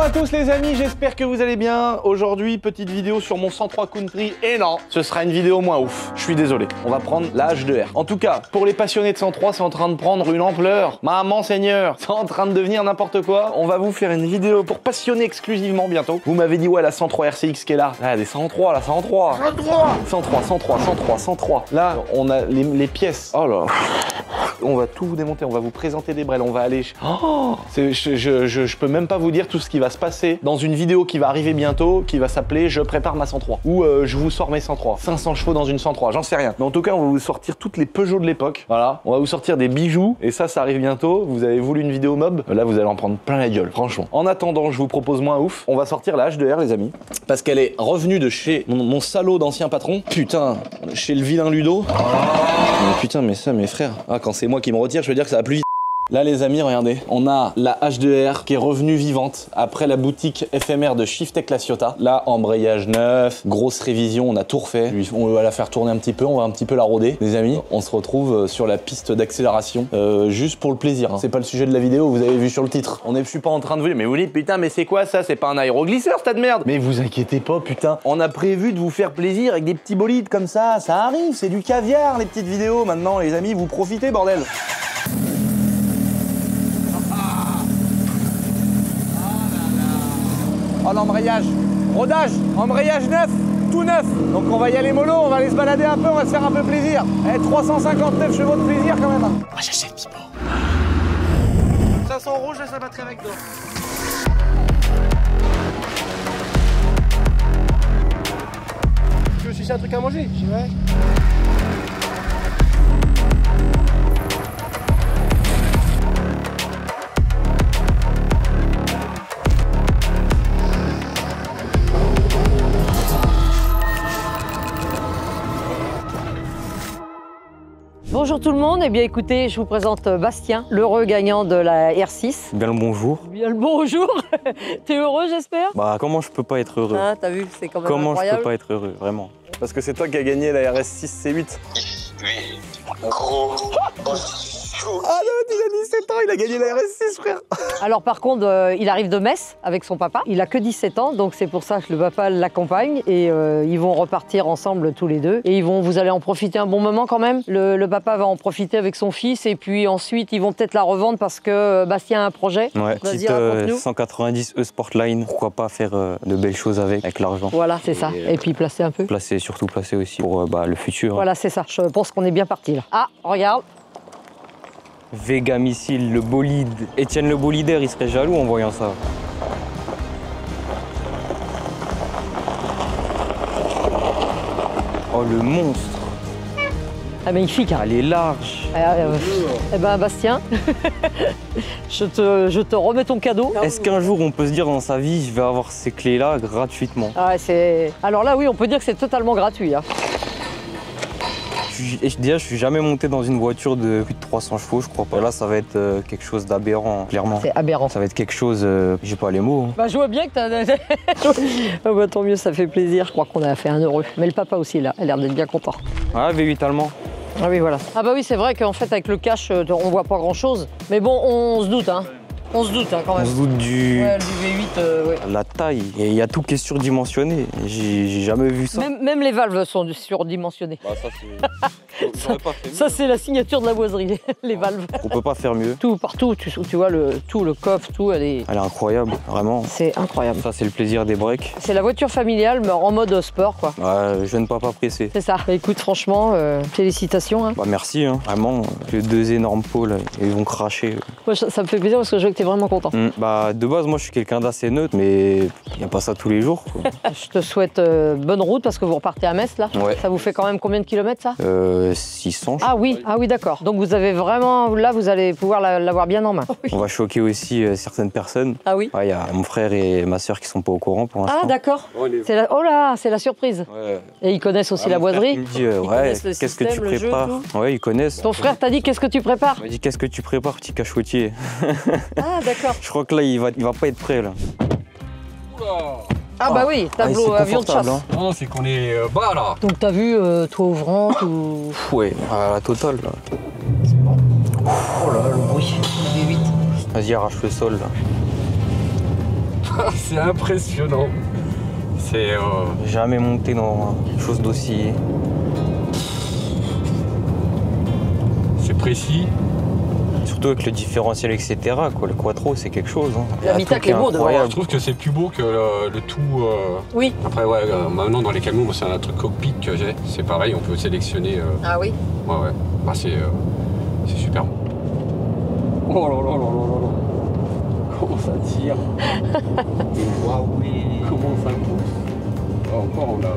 Bonjour à tous les amis, j'espère que vous allez bien. Aujourd'hui, petite vidéo sur mon 103 Country. Et non, ce sera une vidéo moins ouf. Je suis désolé. On va prendre la H2R. En tout cas, pour les passionnés de 103, c'est en train de prendre une ampleur. Maman Seigneur, c'est en train de devenir n'importe quoi. On va vous faire une vidéo pour passionnés exclusivement bientôt. Vous m'avez dit, ouais, la 103 RCX qui est là. Ah, des 103, la 103. 103. Là, on a les pièces. Oh là. On va tout vous démonter, on va vous présenter des brels, on va aller... Oh, je peux même pas vous dire tout ce qui va se passer dans une vidéo qui va arriver bientôt, qui va s'appeler « Je prépare ma 103 » ou je vous sors mes 103. 500 chevaux dans une 103, j'en sais rien. Mais en tout cas, on va vous sortir toutes les Peugeot de l'époque. Voilà, on va vous sortir des bijoux et ça arrive bientôt. Vous avez voulu une vidéo mob, là vous allez en prendre plein la gueule, franchement. En attendant, je vous propose moins ouf. On va sortir la H2R, les amis, parce qu'elle est revenue de chez mon salaud d'ancien patron. Putain, chez le vilain Ludo. Mais putain, mais ça, mes frères. Ah, quand c'est moi qui me retire, je veux dire que ça va plus vite. Là les amis, regardez, on a la H2R qui est revenue vivante après la boutique éphémère de Shiftech La Ciotat. Là, embrayage neuf, grosse révision, on a tout refait. On va la faire tourner un petit peu, on va un petit peu la rôder. Les amis, on se retrouve sur la piste d'accélération, juste pour le plaisir. Hein. C'est pas le sujet de la vidéo, vous avez vu sur le titre. Je suis pas en train de vous dire, mais vous dites, putain, mais c'est quoi ça? C'est pas un aéroglisseur, ce tas de merde? Mais vous inquiétez pas, putain. On a prévu de vous faire plaisir avec des petits bolides comme ça arrive, c'est du caviar les petites vidéos maintenant, les amis, vous profitez, bordel. Oh l'embrayage, rodage, embrayage neuf, tout neuf. Donc on va y aller mollo, on va aller se balader un peu, on va se faire un peu plaisir. 359 chevaux de plaisir quand même. Moi j'achète Pipo. 500 euros, je laisse la batterie avec toi. Tu veux chercher un truc à manger? Ouais. Bonjour tout le monde, eh bien écoutez, je vous présente Bastien, l'heureux gagnant de la R6. Bien le bonjour. Bien le bonjour. T'es heureux j'espère? Bah comment je peux pas être heureux? Ah t'as vu, c'est quand même comment incroyable. je peux pas être heureux, vraiment? Parce que c'est toi qui as gagné la RS6 C8. Oui, gros. Ah non, il a 17 ans, il a gagné la RS6, frère. Alors par contre, il arrive de Metz avec son papa. Il a que 17 ans, donc c'est pour ça que le papa l'accompagne. Et ils vont repartir ensemble tous les deux. Et vous allez en profiter un bon moment quand même. Le papa va en profiter avec son fils. Et puis ensuite, ils vont peut-être la revendre parce que Bastien a un projet. Ouais, vas-y, petite 190 E Sportline. Pourquoi pas faire de belles choses avec l'argent. Voilà, c'est ça. Et puis placer un peu. Surtout placer aussi pour le futur. Voilà, c'est ça. Je pense qu'on est bien parti là. Ah, regarde. Vega Missile, le bolide. Étienne le bolidaire, il serait jaloux en voyant ça. Oh le monstre. Ah magnifique. Hein. Elle est large. Eh ben Bastien, je te remets ton cadeau. Est-ce qu'un jour on peut se dire dans sa vie, je vais avoir ces clés-là gratuitement? Ah, alors là oui, on peut dire que c'est totalement gratuit. Hein. Déjà, je suis jamais monté dans une voiture de plus de 300 chevaux, je crois pas. Là, ça va être quelque chose d'aberrant, clairement. C'est aberrant. Ça va être quelque chose, j'ai pas les mots. Hein. Bah, je vois bien que t'as... Oh, bah, tant mieux, ça fait plaisir. Je crois qu'on a fait un heureux. Mais le papa aussi, là, a l'air d'être bien content. Ah, V8 allemand. Ah oui, voilà. Ah bah oui, c'est vrai qu'en fait, avec le cash, on voit pas grand-chose. Mais bon, on se doute, hein. On se doute, hein, quand même. On se doute du... Ouais, du V8, ouais. La taille. Il y a tout qui est surdimensionné. J'ai jamais vu ça. Même les valves sont surdimensionnées. Bah, ça, c'est... Ça, c'est la signature de la boiserie, les valves. On peut pas faire mieux. Tout, partout, tu vois, le coffre, tout, elle est incroyable, vraiment. C'est incroyable. Ça, c'est le plaisir des breaks. C'est la voiture familiale, mais en mode sport, quoi. Ouais, jeune papa pressé. C'est ça. Bah, écoute, franchement, félicitations. Hein. Bah, merci, hein. Vraiment. Les deux énormes pôles, ils vont cracher. Moi, ça me fait plaisir parce que je vois que t'es vraiment content. Bah, de base, moi, je suis quelqu'un d'assez neutre, mais il n'y a pas ça tous les jours, quoi. Je te souhaite bonne route parce que vous repartez à Metz, là. Ouais. Ça vous fait quand même combien de kilomètres, ça? 600. Ah oui, d'accord. Donc vous avez vraiment, là, vous allez pouvoir l'avoir bien en main. On va choquer aussi certaines personnes. Ah oui? Il y a mon frère et ma soeur qui sont pas au courant pour l'instant. Ah d'accord. Oh là, c'est la surprise. Ouais. Et ils connaissent aussi la boiserie. Il me dit, ouais, qu'est-ce que tu prépares? Ouais, ils connaissent. Ton frère t'a dit, qu'est-ce que tu prépares? Il m'a dit, qu'est-ce que tu prépares, petit cachotier? Ah d'accord. Je crois que là, il va pas être prêt, là. Ah bah oui, tableau avion de chasse. Hein. Non, c'est qu'on est bas là. Donc t'as vu toit ouvrant, tout... Ouais, à la totale là. Oh là là, le bruit. V8. Vas-y, arrache le sol là. C'est impressionnant. C'est... J'ai jamais monté dans quelque chose d'aussi... C'est précis. Surtout avec le différentiel, etc. Quoi. Le quattro, c'est quelque chose. Hein. L'habitacle est beau devant. Je trouve que c'est plus beau que le tout... Oui. Après, ouais, maintenant dans les camions, moi, c'est un truc cockpit que j'ai. C'est pareil, on peut sélectionner... Ah oui. Ouais, ouais. Bah, c'est super beau. Oh là là là là là là. Comment ça tire. Waouh, comment ça pousse. Encore, on a...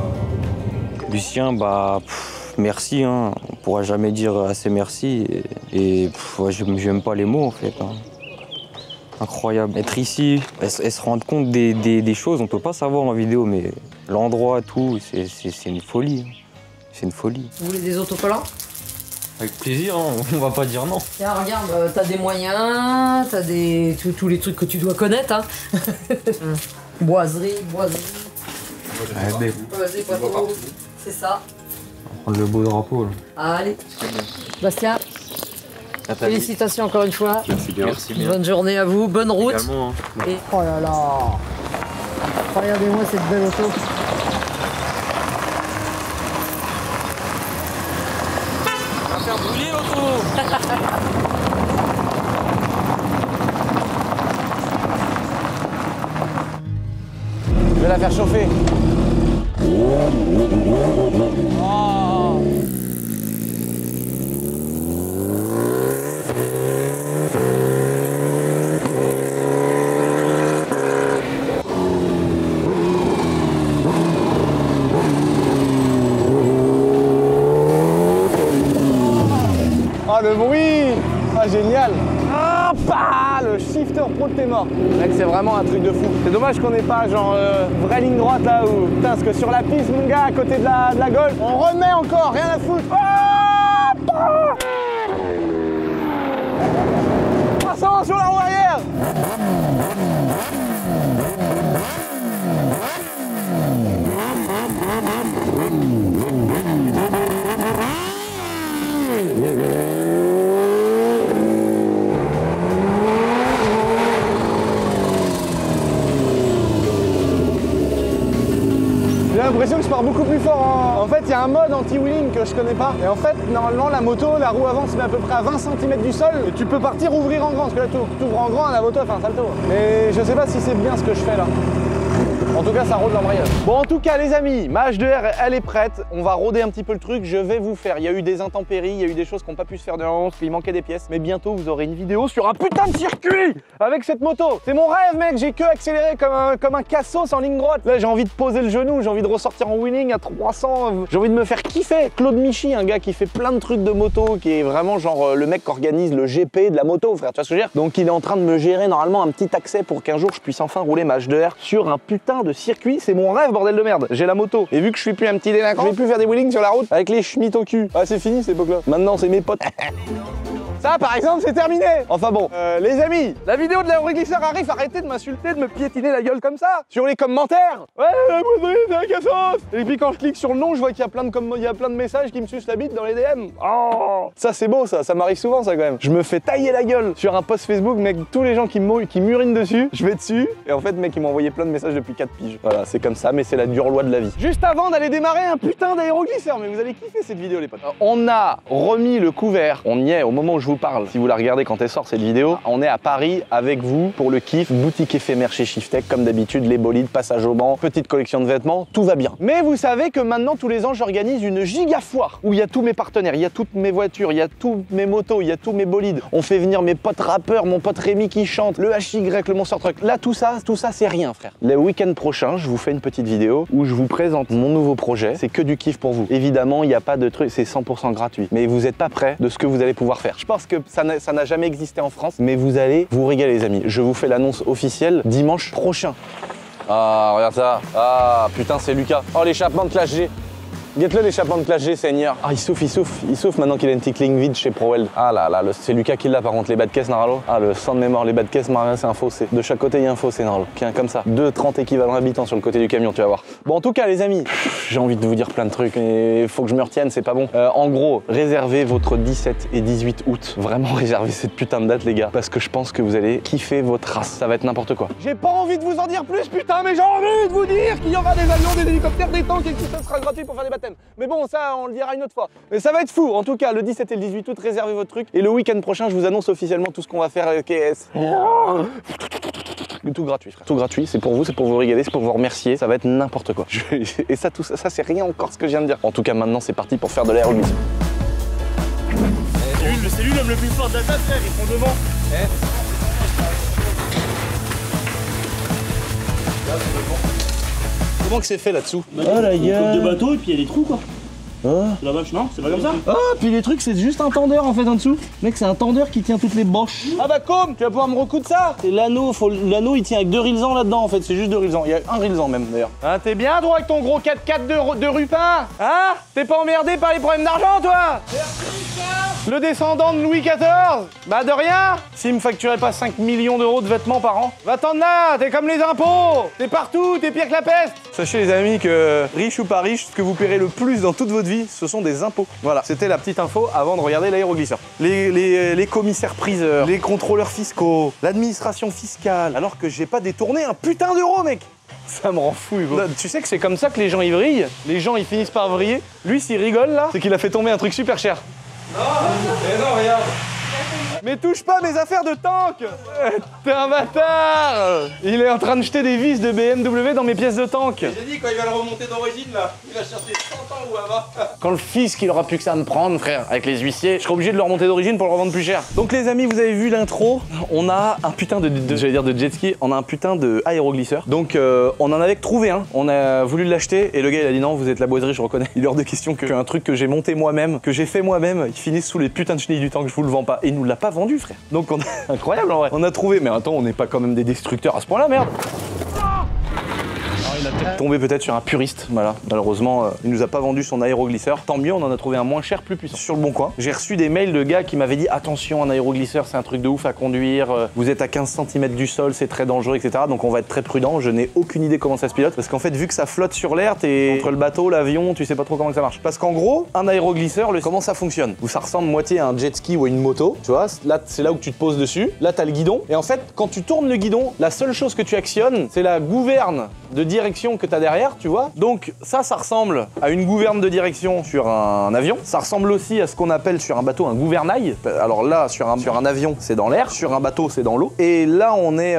Lucien, bah... merci, hein. On pourra jamais dire assez merci. Et ouais, j'aime pas les mots en fait. Hein. Incroyable. Être ici, elle se rend compte des choses, on peut pas savoir en vidéo, mais l'endroit, tout, c'est une folie. C'est une folie. Vous voulez des autocollants? Avec plaisir, hein. On va pas dire non. Tiens, regarde, t'as des moyens, t'as tous les trucs que tu dois connaître. Hein. Boiserie. Vas-y, pas trop. C'est ça. Prendre le beau drapeau là. Allez. Bastien, félicitations encore une fois. Merci bien. Merci bien. Bonne journée à vous, bonne route. Également, hein. Et oh là là. Regardez-moi cette belle auto. On va faire brûler l'auto. Je vais la faire chauffer. Oh le bruit! Ah génial! Ah bah, le shifter pro de tes morts! Mec, c'est vraiment un truc de fou. C'est dommage qu'on n'ait pas genre vraie ligne droite là où. Putain, parce que sur la piste, mon gars, à côté de la Golf, on remet encore, rien à foutre! Ah bah 300 sur la roue arrière! J'ai l'impression que je pars beaucoup plus fort. En fait, il y a un mode anti-wheeling que je connais pas. Et en fait, normalement, la moto, la roue avant se met à peu près à 20 cm du sol. Et tu peux partir ouvrir en grand. Parce que là, tu ouvres en grand, la moto, elle fait un salto. Mais je sais pas si c'est bien ce que je fais là. En tout cas, ça rôde l'embrayage. Bon, en tout cas, les amis, ma H2R, elle est prête. On va rôder un petit peu le truc. Je vais vous faire. Il y a eu des intempéries, il y a eu des choses qui n'ont pas pu se faire de l'avance, il manquait des pièces. Mais bientôt, vous aurez une vidéo sur un putain de circuit avec cette moto. C'est mon rêve, mec. J'ai que accéléré comme un cassos en ligne droite. Là, j'ai envie de poser le genou. J'ai envie de ressortir en wheeling à 300. J'ai envie de me faire kiffer. Claude Michy, un gars qui fait plein de trucs de moto, qui est vraiment genre le mec qui organise le GP de la moto, frère. Tu vois ce que je veux dire? Donc, il est en train de me gérer normalement un petit accès pour qu'un jour, je puisse enfin rouler ma H2R sur un putain de circuit. C'est mon rêve, bordel de merde. J'ai la moto. Et vu que je suis plus un petit délinquant, je vais plus faire des wheelings sur la route avec les schmitts au cul. Ah, c'est fini cette époque-là. Maintenant, c'est mes potes. Ça, par exemple, c'est terminé. Enfin bon, les amis, la vidéo de l'aéroglisseur arrive. Arrêtez de m'insulter, de me piétiner la gueule comme ça. Sur les commentaires. Ouais, la poitrine, c'est un cassos. Et puis quand je clique sur le nom, je vois qu'il y a plein de messages qui me sucent la bite dans les DM. Oh, ça c'est beau, ça m'arrive souvent ça quand même. Je me fais tailler la gueule sur un post Facebook, mec, tous les gens qui m'urinent dessus, je vais dessus. Et en fait, mec, ils m'ont envoyé plein de messages depuis 4 piges. Voilà, c'est comme ça, mais c'est la dure loi de la vie. Juste avant d'aller démarrer un putain d'aéroglisseur, mais vous allez kiffer cette vidéo, les potes. On a remis le couvert. On y est au moment où je vous parle. Si vous la regardez quand elle sort cette vidéo, on est à Paris avec vous pour le kiff, boutique éphémère chez Shiftech, comme d'habitude, les bolides, passage au banc, petite collection de vêtements, tout va bien. Mais vous savez que maintenant, tous les ans, j'organise une giga foire où il y a tous mes partenaires, il y a toutes mes voitures, il y a toutes mes motos, il y a tous mes bolides. On fait venir mes potes rappeurs, mon pote Rémi qui chante, le HY, le Monster Truck. Là, tout ça, c'est rien, frère. Le week-end prochain, je vous fais une petite vidéo où je vous présente mon nouveau projet. C'est que du kiff pour vous. Évidemment, il n'y a pas de truc, c'est 100% gratuit. Mais vous n'êtes pas prêts de ce que vous allez pouvoir faire. Je pense que ça n'a jamais existé en France, mais vous allez vous régaler, les amis. Je vous fais l'annonce officielle dimanche prochain. Ah, regarde ça. Ah, putain, c'est Lucas. Oh, l'échappement de Clash G. Guette-le l'échappement de classe G, Seigneur. Ah, il souffle maintenant qu'il a une petite ligne vide chez ProWeld. Ah là là, c'est Lucas qui l'a par contre, les bas de caisse Naralo. Ah, le sang de mémoire, les bas de caisse Marin, c'est un fossé. De chaque côté, il y a un fossé Naralo. Comme ça. 2,30 équivalents habitants sur le côté du camion, tu vas voir. Bon, en tout cas, les amis, j'ai envie de vous dire plein de trucs, mais il faut que je me retienne, c'est pas bon. En gros, réservez votre 17 et 18 août. Vraiment, réservez cette putain de date, les gars, parce que je pense que vous allez kiffer votre race. Ça va être n'importe quoi. J'ai pas envie de vous en dire plus, putain, mais j'ai envie de vous dire qu'il y aura des avions, des hélicoptères, des tanks et que tout ça sera gratuit pour faire des baptêmes. Mais bon, ça, on le dira une autre fois. Mais ça va être fou. En tout cas, le 17 et le 18 août, réservez votre truc. Et le week-end prochain, je vous annonce officiellement tout ce qu'on va faire avec KS. Tout gratuit, frère. Tout gratuit, c'est pour vous régaler, c'est pour vous remercier. Ça va être n'importe quoi. Et ça, tout ça, c'est rien encore ce que je viens de dire. En tout cas, maintenant, c'est parti pour faire de l'aéroglyce. C'est lui l'homme le plus fort de la table, frère, ils sont devant. Comment que c'est fait là-dessous? Oh la gueule. De bateau et puis il y a des trous quoi. C'est la vache, non? C'est pas comme ça? Ah, puis les trucs, c'est juste un tendeur en fait en dessous. Mec, c'est un tendeur qui tient toutes les broches. Ah bah comme, tu vas pouvoir me recoudre ça. C'est l'anneau, l'anneau il tient avec 2 rilsans là-dedans en fait, c'est juste 2 rilsans. Il y a un rilsan même d'ailleurs. Ah, t'es bien droit avec ton gros 4x4 de Rupin? Hein? T'es pas emmerdé par les problèmes d'argent toi? Le descendant de Louis XIV? Bah de rien. S'il me facturait pas 5 millions d'euros de vêtements par an. Va-t'en de là, t'es comme les impôts. T'es partout, t'es pire que la peste. Sachez les amis que riche ou pas riche, ce que vous paierez le plus dans toute votre vie, ce sont des impôts. Voilà, c'était la petite info avant de regarder l'aéroglisseur. Les commissaires priseurs, les contrôleurs fiscaux, l'administration fiscale, alors que j'ai pas détourné un putain d'euro, mec. Ça me rend fou, Hugo. Tu sais que c'est comme ça que les gens y vrillent. Les gens ils finissent par vriller. Lui, s'il rigole là, c'est qu'il a fait tomber un truc super cher. Non, mais non, regarde. Mais touche pas mes affaires de tank. T'es un bâtard. Il est en train de jeter des vis de BMW dans mes pièces de tank. J'ai dit quand il va le remonter d'origine là, il va chercher 100 ans ou là-bas. Quand le fisc il aura plus que ça à me prendre, frère, avec les huissiers, je serai obligé de le remonter d'origine pour le revendre plus cher. Donc les amis, vous avez vu l'intro, on a un putain j'allais dire de jet ski, on a un putain de aéroglisseur. Donc on en avait trouvé un, on a voulu l'acheter et le gars il a dit non, vous êtes la boiserie, je reconnais. Il est hors de question que un truc que j'ai monté moi-même, que j'ai fait moi-même, il finisse sous les putains de chenilles du tank, je vous le vends pas. Et il nous l'a pas vendu, frère. Donc on a... incroyable en vrai. On a trouvé, mais attends, on n'est pas quand même des destructeurs à ce point-là, merde. Il a peut-être tombé peut-être sur un puriste, voilà. Malheureusement, il nous a pas vendu son aéroglisseur. Tant mieux, on en a trouvé un moins cher, plus puissant. Sur le bon coin, j'ai reçu des mails de gars qui m'avaient dit attention, un aéroglisseur, c'est un truc de ouf à conduire. Vous êtes à 15 cm du sol, c'est très dangereux, etc. Donc on va être très prudent. Je n'ai aucune idée comment ça se pilote, parce qu'en fait, vu que ça flotte sur l'air, t'es entre le bateau, l'avion, tu sais pas trop comment ça marche. Parce qu'en gros, un aéroglisseur, comment ça fonctionne? Où ça ressemble moitié à un jet ski ou à une moto, tu vois. Là, c'est là où tu te poses dessus. Là, t'as le guidon. Et en fait, quand tu tournes le guidon, la seule chose que tu actionnes, c'est la gouverne de direction que t'as derrière, tu vois. Donc ça ressemble à une gouverne de direction sur un avion. Ça ressemble aussi à ce qu'on appelle sur un bateau un gouvernail. Alors là, sur un avion, c'est dans l'air. Sur un bateau, c'est dans l'eau. Et là, on est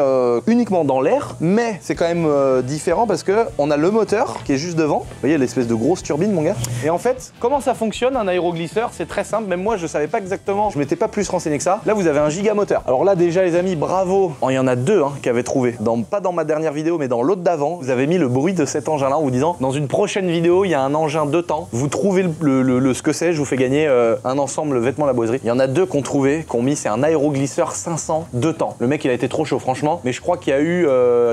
uniquement dans l'air. Mais c'est quand même différent parce que on a le moteur qui est juste devant. Vous voyez l'espèce de grosse turbine, mon gars. Et en fait, comment ça fonctionne un aéroglisseur? C'est très simple. Même moi, je savais pas exactement. Je m'étais pas plus renseigné que ça. Là, vous avez un gigamoteur. Alors là, déjà, les amis, bravo. Il y en a deux qui avaient trouvé. Pas dans ma dernière vidéo, mais dans l'autre d'avant. Vous avez mis le bruit de cet engin-là en vous disant dans une prochaine vidéo, il y a un engin 2 temps. Vous trouvez ce que c'est, je vous fais gagner un ensemble vêtements la boiserie. Il y en a deux qu'on trouvé, qu'on mis, c'est un aéroglisseur 500 2 temps. Le mec, il a été trop chaud, franchement. Mais je crois qu'il y a eu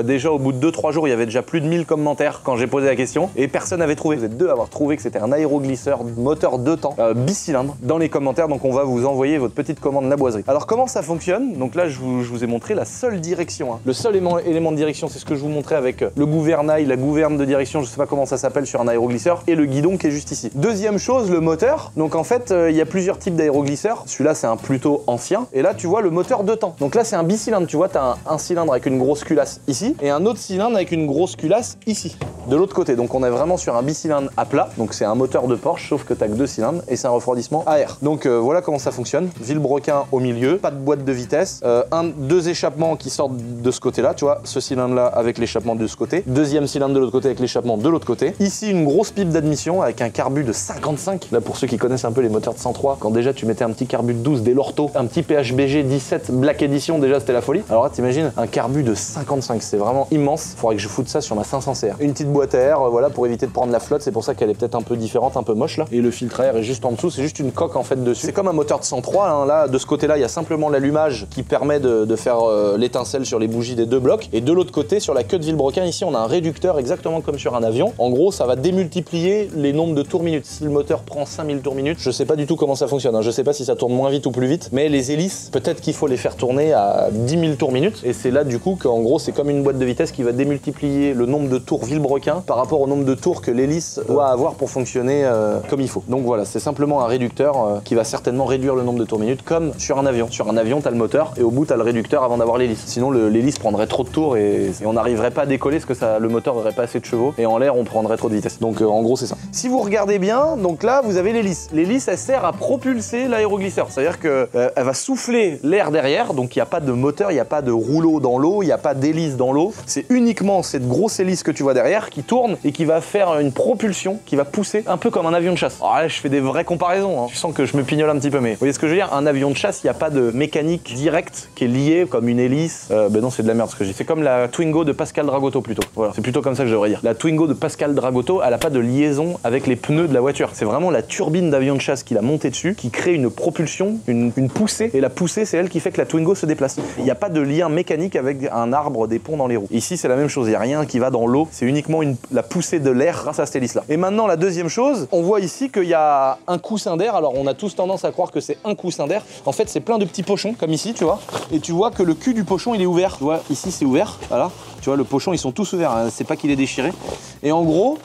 déjà au bout de 2-3 jours, il y avait déjà plus de 1000 commentaires quand j'ai posé la question et personne n'avait trouvé. Vous êtes deux à avoir trouvé que c'était un aéroglisseur moteur 2 temps, bicylindre dans les commentaires. Donc on va vous envoyer votre petite commande la boiserie. Alors comment ça fonctionne? Donc là, je vous ai montré la seule direction. Le seul élément de direction, c'est ce que je vous montrais avec le gouvernail, la gouverne de direction, je sais pas comment ça s'appelle sur un aéroglisseur, et le guidon qui est juste ici. Deuxième chose, le moteur. Donc en fait, il y a plusieurs types d'aéroglisseurs. Celui-là, c'est un plutôt ancien. Et là, tu vois le moteur 2 temps. Donc là, c'est un bicylindre. Tu vois, t'as un cylindre avec une grosse culasse ici et un autre cylindre avec une grosse culasse ici, de l'autre côté. Donc on est vraiment sur un bicylindre à plat. Donc c'est un moteur de Porsche, sauf que t'as que 2 cylindres et c'est un refroidissement à air. Donc voilà comment ça fonctionne. Vilebrequin au milieu, pas de boîte de vitesse, 2 échappements qui sortent de ce côté-là. Tu vois, ce cylindre-là avec l'échappement de ce côté. Deuxième cylindre de l'autre côté avec l'échappement de l'autre côté. Ici, une grosse pipe d'admission avec un carbu de 55. Là, pour ceux qui connaissent un peu les moteurs de 103, quand déjà tu mettais un petit carbu de 12 des Lorto, un petit PHBG 17 Black Edition, déjà c'était la folie. Alors là, t'imagines un carbu de 55, c'est vraiment immense. Faudrait que je foute ça sur ma 500 CR. Une petite boîte à air, voilà, pour éviter de prendre la flotte. C'est pour ça qu'elle est peut-être un peu différente, un peu moche là. Et le filtre à air est juste en dessous, c'est juste une coque en fait dessus. C'est comme un moteur de 103. Hein. Là, de ce côté-là, il y a simplement l'allumage qui permet de faire l'étincelle sur les bougies des 2 blocs. Et de l'autre côté, sur la queue de Vilebrequin, ici, on a un réducteur réducteur exactement comme sur un avion. En gros, ça va démultiplier les nombres de tours minutes. Si le moteur prend 5000 tours minutes, je sais pas du tout comment ça fonctionne, hein. Je sais pas si ça tourne moins vite ou plus vite, mais les hélices, peut-être qu'il faut les faire tourner à 10 000 tours minutes, et c'est là du coup qu'en gros c'est comme une boîte de vitesse qui va démultiplier le nombre de tours vilebrequin par rapport au nombre de tours que l'hélice doit avoir pour fonctionner comme il faut. Donc voilà, c'est simplement un réducteur qui va certainement réduire le nombre de tours minutes comme sur un avion. Sur un avion, t'as le moteur et au bout t'as le réducteur avant d'avoir l'hélice. Sinon l'hélice prendrait trop de tours et on n'arriverait pas à décoller parce que le moteur aurait pas assez de chevaux et en l'air on prendrait trop de vitesse. Donc en gros c'est ça. Si vous regardez bien, donc là vous avez l'hélice. L'hélice elle sert à propulser l'aéroglisseur, c'est-à-dire que elle va souffler l'air derrière, donc il n'y a pas de moteur, il n'y a pas de rouleau dans l'eau, il n'y a pas d'hélice dans l'eau. C'est uniquement cette grosse hélice que tu vois derrière qui tourne et qui va faire une propulsion, qui va pousser un peu comme un avion de chasse. Alors là je fais des vraies comparaisons, hein. Je sens que je me pignole un petit peu, mais vous voyez ce que je veux dire? Un avion de chasse, il n'y a pas de mécanique directe qui est liée comme une hélice. Ben non, c'est de la merde ce que j'ai. C'est comme la Twingo de Pascal Dragotto plutôt. Voilà, c'est plutôt comme ça que je devrais dire. La Twingo de Pascal Dragotto, elle n'a pas de liaison avec les pneus de la voiture. C'est vraiment la turbine d'avion de chasse qu'il a montée dessus qui crée une propulsion, une poussée, et la poussée c'est elle qui fait que la Twingo se déplace. Il n'y a pas de lien mécanique avec un arbre, des ponts dans les roues. Ici c'est la même chose, il n'y a rien qui va dans l'eau, c'est uniquement la poussée de l'air grâce à cette hélice là. Et maintenant la deuxième chose, on voit ici qu'il y a un coussin d'air. Alors on a tous tendance à croire que c'est un coussin d'air. En fait c'est plein de petits pochons comme ici, tu vois. Et tu vois que le cul du pochon il est ouvert. Tu vois ici c'est ouvert, voilà. Tu vois le pochon ils sont tous ouverts, hein. C'est pas qu'il est déchiré. Et en gros,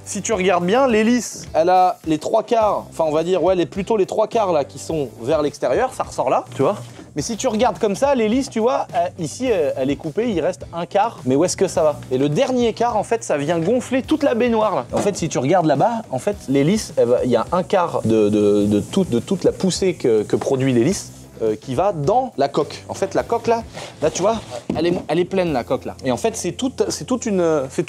si tu regardes bien, l'hélice, elle a les 3/4, enfin on va dire, ouais, plutôt les 3/4 là qui sont vers l'extérieur, ça ressort là, tu vois. Mais si tu regardes comme ça, l'hélice, tu vois, ici, elle est coupée, il reste un quart. Mais où est-ce que ça va? Et le dernier quart, en fait, ça vient gonfler toute la baignoire là. En fait, si tu regardes là-bas, en fait, l'hélice, il y a un quart de toute la poussée que produit l'hélice. Qui va dans la coque. En fait, la coque là tu vois, elle est pleine la coque là. Et en fait, c'est tout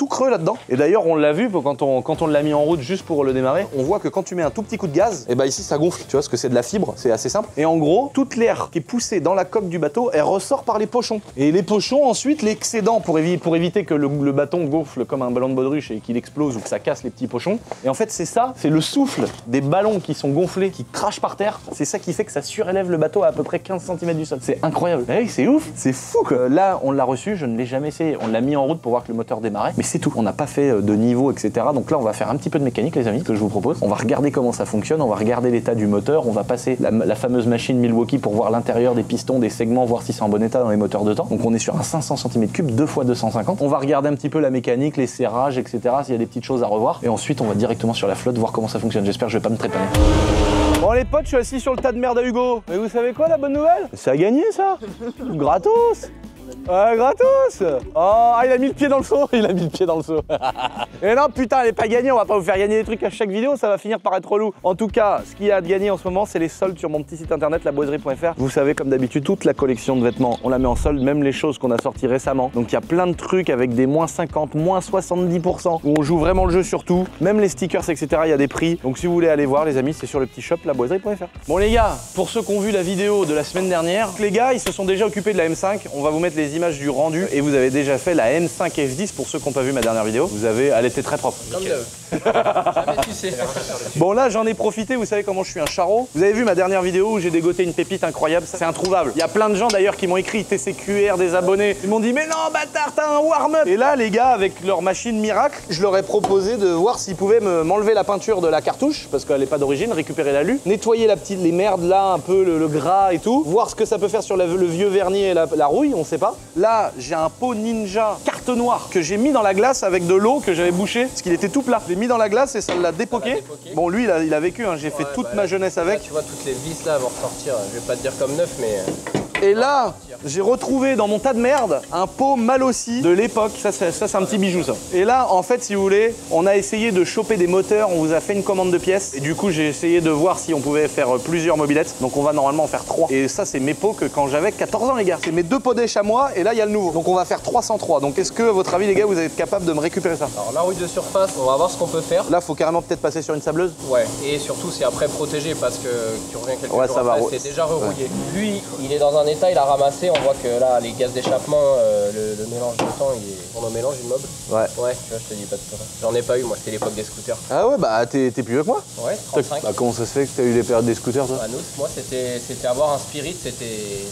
creux là-dedans. Et d'ailleurs, on l'a vu quand on l'a mis en route juste pour le démarrer. On voit que quand tu mets un tout petit coup de gaz, et bah ici ça gonfle. Tu vois, parce que c'est de la fibre, c'est assez simple. Et en gros, toute l'air qui est poussée dans la coque du bateau, elle ressort par les pochons. Et les pochons, ensuite, l'excédent pour éviter que le bâton gonfle comme un ballon de baudruche et qu'il explose ou que ça casse les petits pochons. Et en fait, c'est ça, c'est le souffle des ballons qui sont gonflés, qui crachent par terre. C'est ça qui fait que ça surélève le bateau à peu près 15 cm du sol. C'est incroyable. Hey, c'est ouf, c'est fou quoi. Là, on l'a reçu, je ne l'ai jamais essayé. On l'a mis en route pour voir que le moteur démarrait, mais c'est tout. On n'a pas fait de niveau, etc. Donc là, on va faire un petit peu de mécanique, les amis, que je vous propose. On va regarder comment ça fonctionne, on va regarder l'état du moteur, on va passer la fameuse machine Milwaukee pour voir l'intérieur des pistons, des segments, voir si c'est en bon état dans les moteurs de temps. Donc on est sur un 500 cm3, 2 x 250. On va regarder un petit peu la mécanique, les serrages, etc. S'il y a des petites choses à revoir. Et ensuite, on va directement sur la flotte voir comment ça fonctionne. J'espère que je vais pas me trépaner. Bon les potes, je suis assis sur le tas de merde à Hugo. Mais vous savez quoi la bonne nouvelle? Ça a gagné ça. Gratos. Gratos. Oh, il a mis le pied dans le seau. Il a mis le pied dans le seau. Et non putain, elle est pas gagnée. On va pas vous faire gagner des trucs à chaque vidéo. Ça va finir par être relou. En tout cas, ce qu'il y a de gagner en ce moment, c'est les soldes sur mon petit site internet laboiserie.fr. Vous savez, comme d'habitude, toute la collection de vêtements, on la met en solde, même les choses qu'on a sorties récemment. Donc il y a plein de trucs avec des moins 50, moins 70%, où on joue vraiment le jeu sur tout. Même les stickers, etc. Il y a des prix. Donc si vous voulez aller voir, les amis, c'est sur le petit shop laboiserie.fr. Bon les gars, pour ceux qui ont vu la vidéo de la semaine dernière, les gars, ils se sont déjà occupés de la M5. On va vous mettre les images du rendu et vous avez déjà fait la M5 F10 pour ceux qui n'ont pas vu ma dernière vidéo. Elle était très propre. Comme jamais tu sais. Bon là j'en ai profité, vous savez comment je suis un charreau. Vous avez vu ma dernière vidéo où j'ai dégoté une pépite incroyable, c'est introuvable. Il y a plein de gens d'ailleurs qui m'ont écrit TCQR, des abonnés. Ils m'ont dit mais non bâtard, t'as un warm-up. Et là les gars avec leur machine miracle, je leur ai proposé de voir s'ils pouvaient m'enlever la peinture de la cartouche, parce qu'elle n'est pas d'origine, récupérer l'alu, nettoyer les merdes là, un peu le gras et tout, voir ce que ça peut faire sur le vieux vernis et la rouille, on sait pas. Là j'ai un pot ninja carte noire que j'ai mis dans la glace avec de l'eau que j'avais bouché, parce qu'il était tout plat. Je l'ai mis dans la glace et ça l'a dépoqué. Bon lui il a vécu, hein. J'ai fait toute ma jeunesse avec. Là, tu vois toutes les vis là vont ressortir, je vais pas te dire comme neuf mais... Et là, j'ai retrouvé dans mon tas de merde un pot Malossi de l'époque. Ça c'est un petit bijou ça. Et là, en fait, si vous voulez, on a essayé de choper des moteurs. On vous a fait une commande de pièces. Et du coup, j'ai essayé de voir si on pouvait faire plusieurs mobilettes. Donc on va normalement en faire 3. Et ça, c'est mes pots que quand j'avais 14 ans, les gars. C'est mes 2 pots d'èche à moi. Et là, il y a le nouveau. Donc on va faire 303. Donc est-ce que, à votre avis, les gars, vous êtes capable de me récupérer ça? Alors la rouille de surface, on va voir ce qu'on peut faire. Là, faut carrément peut-être passer sur une sableuse. Ouais. Et surtout, c'est après protégé parce que tu reviens quelques ouais, jours ça après, va. c'est déjà rerouillé. Lui, il est dans un en état, il a ramassé. On voit que là, les gaz d'échappement, le mélange de temps, il est... On en mélange une mob. Ouais. Ouais, tu vois, je te dis pas de ça. J'en ai pas eu, moi, c'était l'époque des scooters. Ah ouais, bah t'es plus vieux que moi. Ouais, 35. Bah comment ça se fait que t'as eu les périodes des scooters toi? Nous, moi, c'était avoir un Spirit, c'était...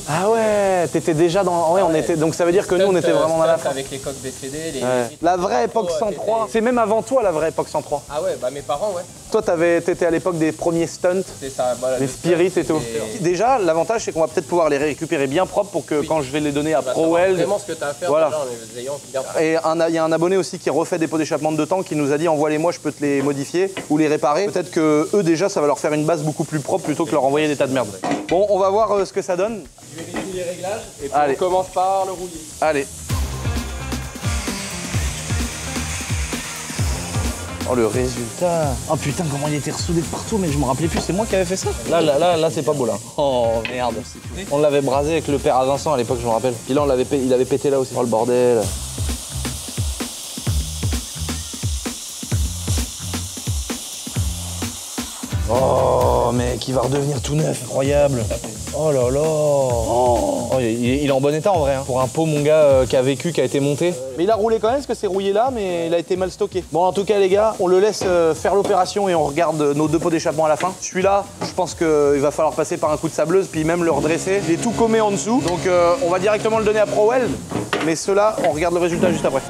Ah ouais, t'étais déjà dans... Ouais, on était... Donc ça veut dire que nous, on était vraiment dans la fin. Avec les coques BCD, les... La vraie époque 103. C'est même avant toi, la vraie époque 103. Ah ouais, bah mes parents, ouais. Toi, t'étais à l'époque des premiers stunts. C'est ça, voilà. Les Spirit et tout. Déjà, l'avantage, c'est qu'on va peut-être pouvoir les récupérer bien propres pour que quand je vais les donner à ProWeld... Vraiment ce que t'as à faire, voilà. déjà, en les ayant bien propres. Et il y a un abonné aussi qui refait des pots d'échappement de temps qui nous a dit envoie-les-moi, je peux te les modifier ou les réparer. Peut-être que eux déjà ça va leur faire une base beaucoup plus propre plutôt que leur envoyer des tas de merde. Bon, on va voir ce que ça donne. Je vais vérifier les réglages et puis Allez. on commence par le roulis. Allez. Oh le résultat. Oh putain comment il était ressoudé de partout mais je me rappelais plus, c'est moi qui avais fait ça. Là c'est pas beau là. Oh merde. On l'avait brasé avec le père à Vincent à l'époque je me rappelle. Puis là il avait pété là aussi. Oh le bordel. Oh mec, il va redevenir tout neuf, incroyable. Oh là là. Oh, il est en bon état en vrai. Hein. Pour un pot, mon gars qui a vécu, qui a été monté. Mais il a roulé quand même parce que c'est rouillé là, mais il a été mal stocké. Bon, en tout cas les gars, on le laisse faire l'opération et on regarde nos deux pots d'échappement à la fin. Celui-là, je pense qu'il va falloir passer par un coup de sableuse puis même le redresser. Il est tout commé en dessous, donc on va directement le donner à ProWeld. Mais ceux-là, on regarde le résultat juste après.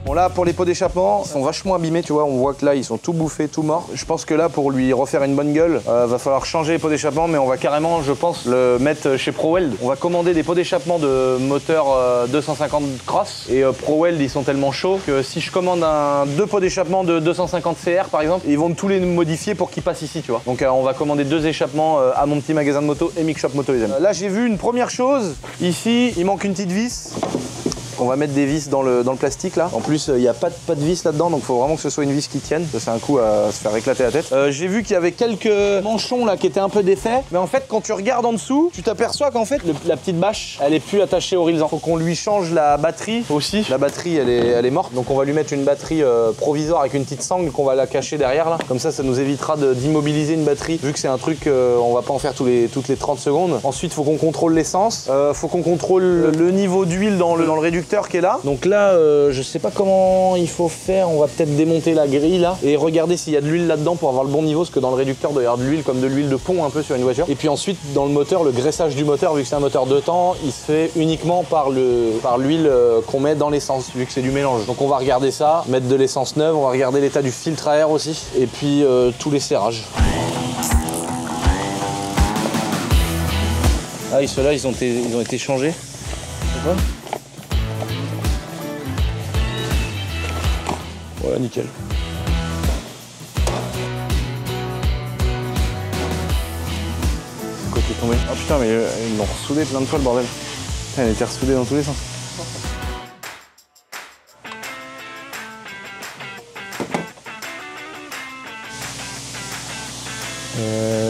Bon là pour les pots d'échappement, ils sont vachement abîmés, tu vois, on voit que là ils sont tout bouffés, tout morts. Je pense que là pour lui refaire une bonne gueule, va falloir changer les pots d'échappement, mais on va carrément, je pense, le mettre chez ProWeld. On va commander des pots d'échappement de moteur 250 cross et ProWeld ils sont tellement chauds que si je commande deux pots d'échappement de 250 CR par exemple, ils vont tous les modifier pour qu'ils passent ici, tu vois. Donc on va commander deux échappements à mon petit magasin de moto, Emic Shop Moto les amis. Là j'ai vu une première chose, ici il manque une petite vis. On va mettre des vis dans le plastique là. En plus, il n'y a pas de vis là-dedans, donc il faut vraiment que ce soit une vis qui tienne. Ça, c'est un coup à se faire éclater la tête. J'ai vu qu'il y avait quelques manchons là qui étaient un peu défaits. Mais en fait, quand tu regardes en dessous, tu t'aperçois qu'en fait, la petite bâche, elle est plus attachée au horizon. Faut qu'on lui change la batterie aussi. La batterie, elle est morte. Donc on va lui mettre une batterie provisoire avec une petite sangle qu'on va la cacher derrière là. Comme ça nous évitera d'immobiliser une batterie. Vu que c'est un truc, on va pas en faire toutes les 30 secondes. Ensuite, faut qu'on contrôle l'essence. Faut qu'on contrôle le niveau d'huile dans le réducteur qui est là. Donc là, je sais pas comment il faut faire. On va peut-être démonter la grille là et regarder s'il y a de l'huile là-dedans pour avoir le bon niveau. Parce que dans le réducteur, il doit y avoir de l'huile comme de l'huile de pont un peu sur une voiture. Et puis ensuite, dans le moteur, le graissage du moteur, vu que c'est un moteur de temps, il se fait uniquement par l'huile qu'on met dans l'essence, vu que c'est du mélange. Donc on va regarder ça, mettre de l'essence neuve, on va regarder l'état du filtre à air aussi. Et puis tous les serrages. Ah, ceux-là, ils ont été changés. Voilà, nickel. C'est quoi qui est tombé? Ah putain, mais ils l'ont ressoudé plein de fois le bordel. Putain, elle était ressoudée dans tous les sens.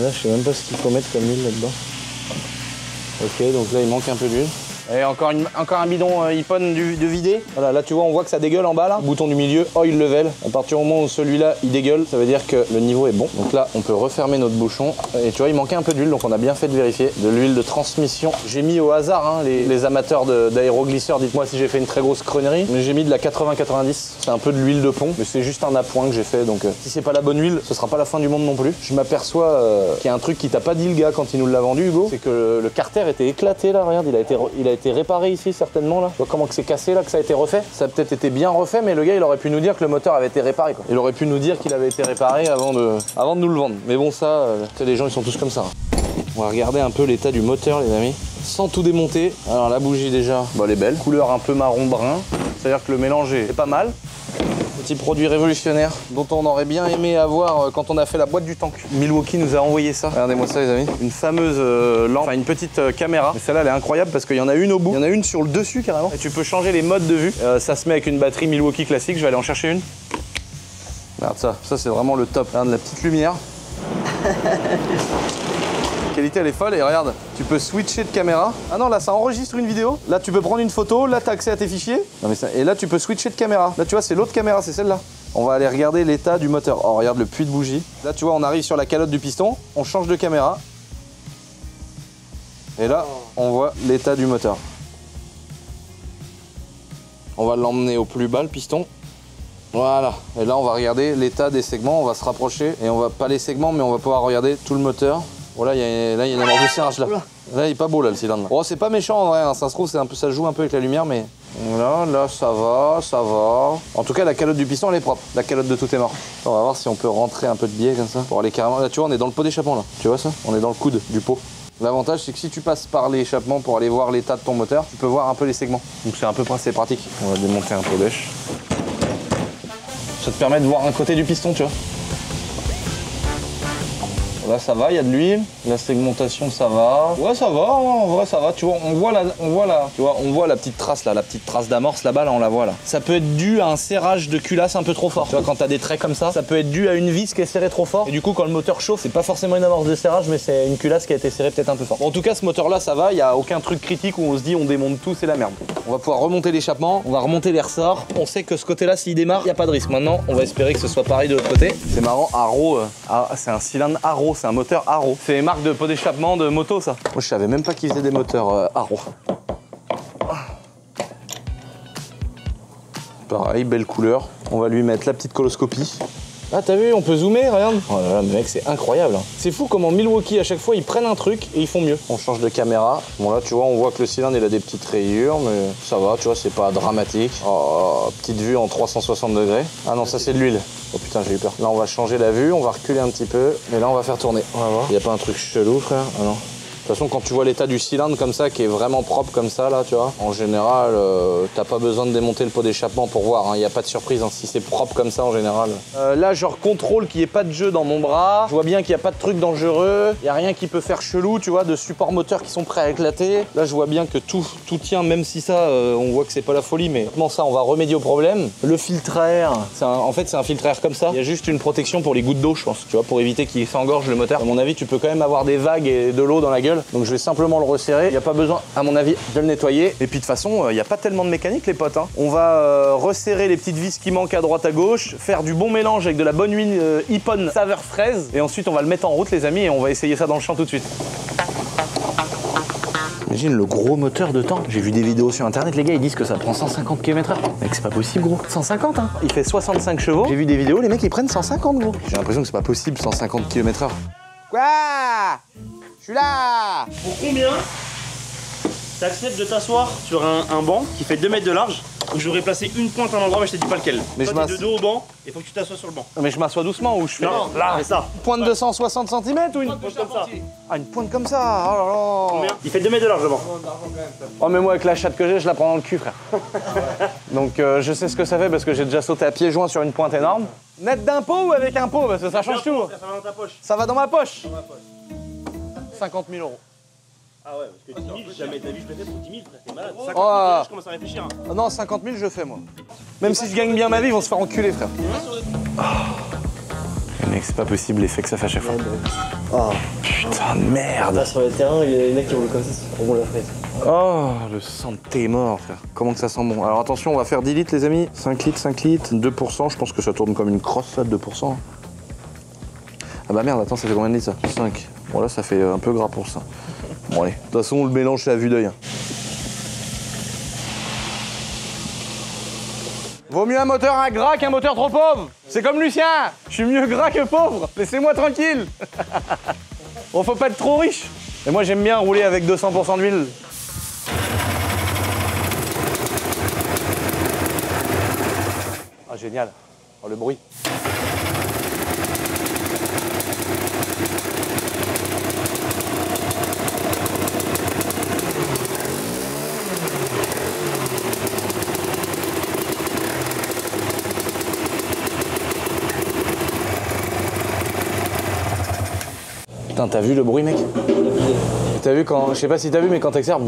Là, je sais même pas ce qu'il faut mettre comme huile là-dedans. Ok, donc là, il manque un peu d'huile. Et encore un bidon Ippon de vider. Voilà, là tu vois, on voit que ça dégueule en bas là. Bouton du milieu, oil level. À partir du moment où celui-là il dégueule, ça veut dire que le niveau est bon. Donc là, on peut refermer notre bouchon. Et tu vois, il manquait un peu d'huile, donc on a bien fait de vérifier. De l'huile de transmission. J'ai mis au hasard, hein, les amateurs d'aéroglisseurs, dites-moi si j'ai fait une très grosse connerie. Mais j'ai mis de la 80-90. C'est un peu de l'huile de pont, mais c'est juste un appoint que j'ai fait. Donc si c'est pas la bonne huile, ce sera pas la fin du monde non plus. Je m'aperçois qu'il y a un truc qui t'a pas dit le gars quand il nous l'a vendu, Hugo. C'est que le carter était éclaté là, regarde, il a été réparé ici certainement là. Tu vois comment que c'est cassé là, que ça a été refait. Ça a peut-être été bien refait, mais le gars il aurait pu nous dire que le moteur avait été réparé quoi. Il aurait pu nous dire qu'il avait été réparé avant de nous le vendre. Mais bon ça, tu sais, les gens ils sont tous comme ça. On va regarder un peu l'état du moteur les amis. Sans tout démonter. Alors la bougie déjà, bah, elle est belle. Couleur un peu marron brun. C'est-à-dire que le mélange est pas mal. Petit produit révolutionnaire dont on aurait bien aimé avoir quand on a fait la boîte du tank. Milwaukee nous a envoyé ça. Regardez-moi ça les amis. Une fameuse lampe, enfin une petite caméra. Mais celle-là elle est incroyable parce qu'il y en a une au bout, il y en a une sur le dessus carrément. Et tu peux changer les modes de vue. Ça se met avec une batterie Milwaukee classique. Je vais aller en chercher une. Regarde ça, c'est vraiment le top. Regarde la petite lumière. La qualité elle est folle et regarde, tu peux switcher de caméra. Ah non là ça enregistre une vidéo. Là tu peux prendre une photo, là tu as accès à tes fichiers. Non, mais ça... Et là tu peux switcher de caméra. Là tu vois c'est l'autre caméra, c'est celle-là. On va aller regarder l'état du moteur. Oh regarde le puits de bougie. Là tu vois on arrive sur la calotte du piston, on change de caméra. Et là, on voit l'état du moteur. On va l'emmener au plus bas, le piston. Voilà. Et là, on va regarder l'état des segments. On va se rapprocher et on va pas les segments, mais on va pouvoir regarder tout le moteur. Voilà, là, il y a une amorce de serrage là. Là, il est pas beau là, le cylindre. Oh, c'est pas méchant en vrai. Hein. Ça se trouve, ça joue un peu avec la lumière, mais là, ça va, ça va. En tout cas, la calotte du piston, elle est propre. La calotte de tout est mort. On va voir si on peut rentrer un peu de biais comme ça pour aller carrément. Là, tu vois, on est dans le pot d'échappement là. Tu vois ça? On est dans le coude du pot. L'avantage, c'est que si tu passes par l'échappement pour aller voir l'état de ton moteur, tu peux voir un peu les segments. Donc c'est un peu c'est pratique. On va démonter un pot d'èche. Ça te permet de voir un côté du piston, tu vois. Là ça va, il y a de l'huile. La segmentation ça va. Ouais ça va, en vrai ça va. Tu vois, on voit la petite trace là, la petite trace d'amorce là-bas, là on la voit là. Ça peut être dû à un serrage de culasse un peu trop fort. Tu vois, quand t'as des traits comme ça peut être dû à une vis qui est serrée trop fort. Et du coup quand le moteur chauffe, c'est pas forcément une amorce de serrage, mais c'est une culasse qui a été serrée peut-être un peu fort. Bon, en tout cas ce moteur là ça va, il y a aucun truc critique où on se dit on démonte tout, c'est la merde. On va pouvoir remonter l'échappement, on va remonter les ressorts. On sait que ce côté-là s'il démarre, il n'y a pas de risque. Maintenant on va espérer que ce soit pareil de l'autre côté. C'est marrant, Arrow, c'est un cylindre Arrow, c'est un moteur Arrow. C'est marque de pot d'échappement de moto ça. Moi je savais même pas qu'ils faisaient des moteurs Arrow. Pareil, belle couleur. On va lui mettre la petite coloscopie. Ah t'as vu, on peut zoomer, regarde. Oh là là, mais mec, c'est incroyable. C'est fou comment Milwaukee à chaque fois ils prennent un truc et ils font mieux. On change de caméra. Bon là tu vois, on voit que le cylindre il a des petites rayures, mais ça va, tu vois, c'est pas dramatique. Oh, petite vue en 360 degrés. Ah non, ça c'est de l'huile. Oh putain, j'ai eu peur. Là on va changer la vue, on va reculer un petit peu, et là on va faire tourner. On va voir. Y a pas un truc chelou, frère? Ah non. De toute façon, quand tu vois l'état du cylindre comme ça, qui est vraiment propre comme ça, là, tu vois, en général, t'as pas besoin de démonter le pot d'échappement pour voir, il n'y a pas de surprise, hein, si c'est propre comme ça en général. Là, je contrôle qu'il n'y ait pas de jeu dans mon bras, je vois bien qu'il n'y a pas de truc dangereux, il n'y a rien qui peut faire chelou, tu vois, de supports moteurs qui sont prêts à éclater. Là, je vois bien que tout tient, même si ça, on voit que c'est pas la folie, mais comment ça, on va remédier au problème. Le filtre à air, en fait, c'est un filtre à air comme ça, il y a juste une protection pour les gouttes d'eau, je pense, tu vois, pour éviter qu'il s'engorge le moteur. À mon avis, tu peux quand même avoir des vagues et de l'eau dans la gueule. Donc je vais simplement le resserrer, il n'y a pas besoin à mon avis de le nettoyer. Et puis de toute façon, il n'y a pas tellement de mécanique les potes. Hein. On va resserrer les petites vis qui manquent à droite à gauche, faire du bon mélange avec de la bonne huile Ippon saveur fraise. Et ensuite on va le mettre en route les amis et on va essayer ça dans le champ tout de suite. Imagine le gros moteur de temps. J'ai vu des vidéos sur internet, les gars ils disent que ça prend 150 km/h. Mec c'est pas possible gros. 150 hein. Il fait 65 chevaux. J'ai vu des vidéos, les mecs ils prennent 150 gros. J'ai l'impression que c'est pas possible 150 km/h. Quoi? Je suis là. Pour combien t'acceptes de t'asseoir sur un banc qui fait 2 mètres de large où j'aurais placé une pointe à un endroit mais je t'ai dit pas lequel. Mais toi t'es de dos au banc et faut que tu t'assoies sur le banc. Mais je m'assois doucement ou je fais Non, là, c'est ça. Pointe de 160 cm ou une Pointe comme ça. Ah, une pointe comme ça. Oh là là. Combien? Il fait 2 mètres de large le banc. Oh mais moi avec la chatte que j'ai, je la prends dans le cul frère. Donc je sais ce que ça fait parce que j'ai déjà sauté à pieds joints sur une pointe énorme. Net d'impôt ou avec impôt? Parce que ça change tout. Ça va dans ta poche. Ça va dans ma poche. 50 000 euros. Ah ouais, parce que 10 000, jamais de la vie je le fais pour 10 000, frère, t'es malade. 50 000, Oh. je commence à réfléchir. Hein. Ah non, 50 000 je fais moi. Même si je gagne bien ma vie, ils vont se faire enculer frère. Oh. Mec, c'est pas possible l'effet que ça fait à chaque fois. Oh putain de merde. Là sur le terrain, il y a des mecs qui roulent comme ça, c'est trop bon la fraise. Oh, le sang de tes morts, frère. Comment que ça sent bon. Alors attention, on va faire 10 litres, les amis. 5 litres, 5 litres, 2%. Je pense que ça tourne comme une crosse, ça, 2%. Ah bah merde, attends, ça fait combien de litres, ça? 5. Bon, là, ça fait un peu gras pour ça. Bon, allez. De toute façon, on le mélange, c'est à vue d'œil. Vaut mieux un moteur à gras qu'un moteur trop pauvre. C'est comme Lucien. Je suis mieux gras que pauvre. Laissez-moi tranquille. Bon, faut pas être trop riche. Et moi, j'aime bien rouler avec 200% d'huile. Ah, génial. Oh, le bruit. Putain, t'as vu le bruit, mec? T'as vu quand, je sais pas si t'as vu, mais quand t'accélères,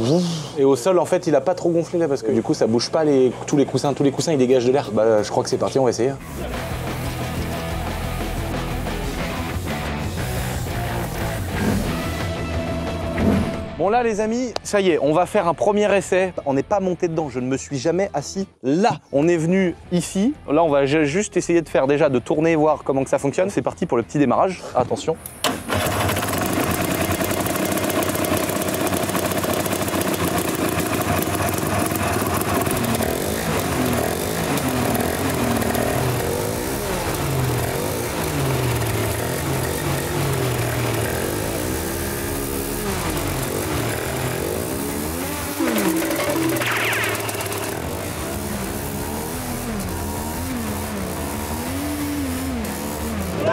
et au sol, en fait, il a pas trop gonflé là parce que du coup, ça bouge pas tous les coussins ils dégagent de l'air. Bah, je crois que c'est parti, on va essayer. Bon là les amis, ça y est, on va faire un premier essai. On n'est pas monté dedans, je ne me suis jamais assis là. On est venu ici, là on va juste essayer de faire déjà, de tourner, voir comment que ça fonctionne. C'est parti pour le petit démarrage, attention.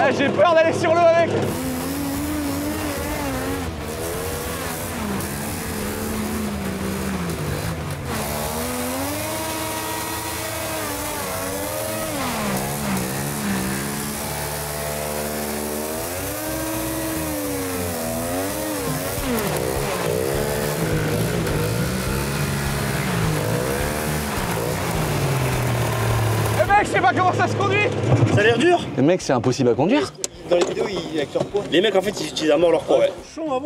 Ah, j'ai peur d'aller sur l'eau avec. Je sais pas comment ça se conduit. Ça a l'air dur. Mais mec, c'est impossible à conduire. Dans les vidéos, ils avec leur poids. Les mecs, en fait, ils utilisent à mort leur poids, ouais.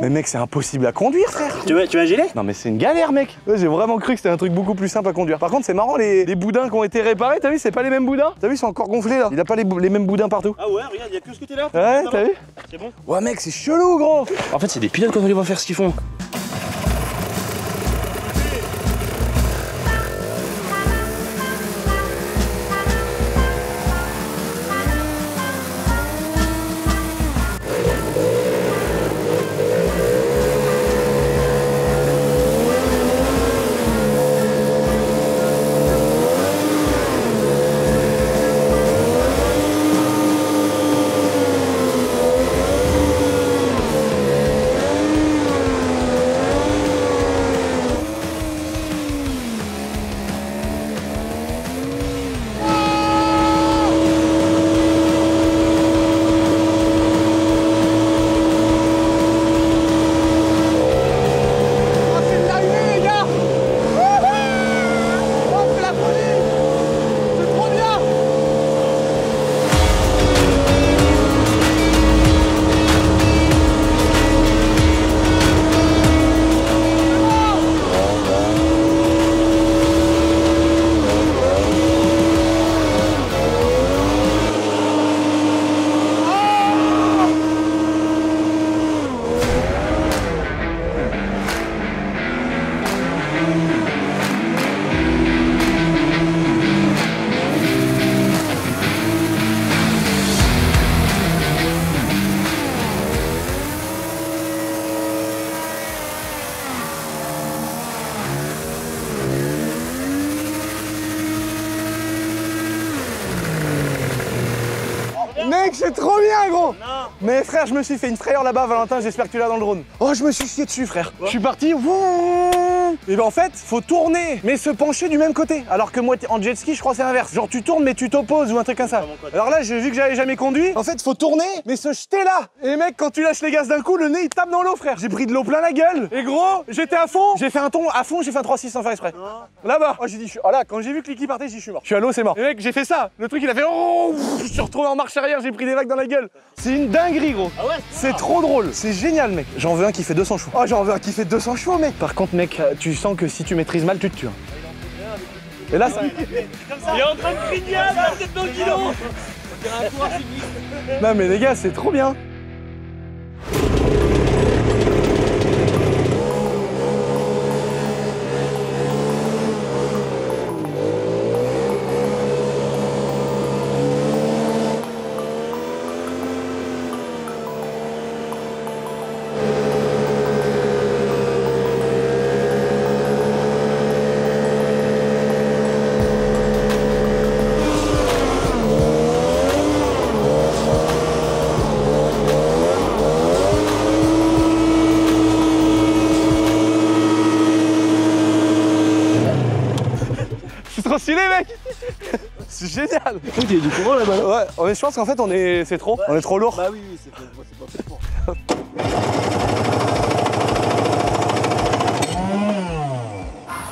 Mais mec, c'est impossible à conduire, frère. Tu veux un gilet? Non mais c'est une galère, mec. Ouais, j'ai vraiment cru que c'était un truc beaucoup plus simple à conduire. Par contre, c'est marrant, les boudins qui ont été réparés, t'as vu, c'est pas les mêmes boudins. T'as vu, ils sont encore gonflés là. Il a pas les mêmes boudins partout. Ah ouais, regarde, il y a que ce côté-là. Ouais, t'as vu? C'est bon. Ouais, mec, c'est chelou, gros. En fait, c'est des pilotes quand on les voit faire ce qu'ils font. Mec, c'est trop bien, gros. Mais frère, je me suis fait une frayeur là-bas, Valentin, j'espère que tu l'as dans le drone. Oh, je me suis scié dessus, frère. Je suis parti. Et ben en fait, faut tourner, mais se pencher du même côté. Alors que moi, en jet ski, je crois que c'est l'inverse. Genre, tu tournes, mais tu t'opposes ou un truc comme ça. Alors là, j'ai vu que j'avais jamais conduit. En fait, faut tourner, mais se jeter là. Et mec, quand tu lâches les gaz d'un coup, le nez il tape dans l'eau, frère. J'ai pris de l'eau plein la gueule. Et gros, j'étais à fond. J'ai fait un ton à fond, j'ai fait un 3-6 sans faire exprès. Là-bas. Oh, j'ai dit, oh là, quand j'ai vu que Liki partait, j'ai dit, je suis mort. Je suis à l'eau, c'est mort. Et mec, j'ai fait ça. Le truc, il a fait, oh, je suis retrouvé en marche arrière, j'ai pris des vagues dans la gueule. C'est une dinguerie, gros. Ah ouais, c'est trop drôle. C'est génial, mec. J'en veux un qui fait 200 chevaux. Oh, j'en veux un qui fait 200 chevaux, mec. Par contre, mec, tu sens que si tu maîtrises mal, tu te tues. Et là, ça... Il est en train de crier à la tête dans le guidon. Non, mais les gars, c'est trop bien. C'est trop stylé, mec. C'est génial. Oh, il y a du courant là-bas. Ouais, je pense qu'en fait, c'est trop. Ouais. On est trop lourd. Bah oui, c'est pas fait pour.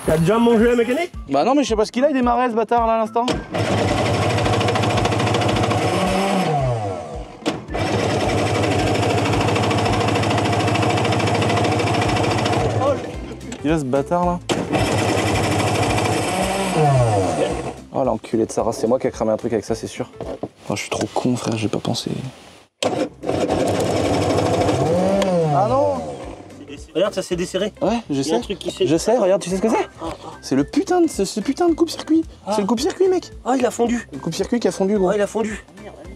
T'as déjà mangé la mécanique? Bah non, mais je sais pas ce qu'il a, il démarrait ce bâtard là à l'instant. Il a ce bâtard là. Oh l'enculé de Sarah, c'est moi qui a cramé un truc avec ça, c'est sûr. Oh, je suis trop con, frère, j'ai pas pensé. Ah non! Regarde, ça s'est desserré. Ouais, je sais. Je sais, regarde, tu sais ce que c'est? C'est le putain de, ce putain de coupe-circuit. Ah. C'est le coupe-circuit, mec. Ah, il a fondu. Le coupe-circuit qui a fondu, gros. Ah, il a fondu.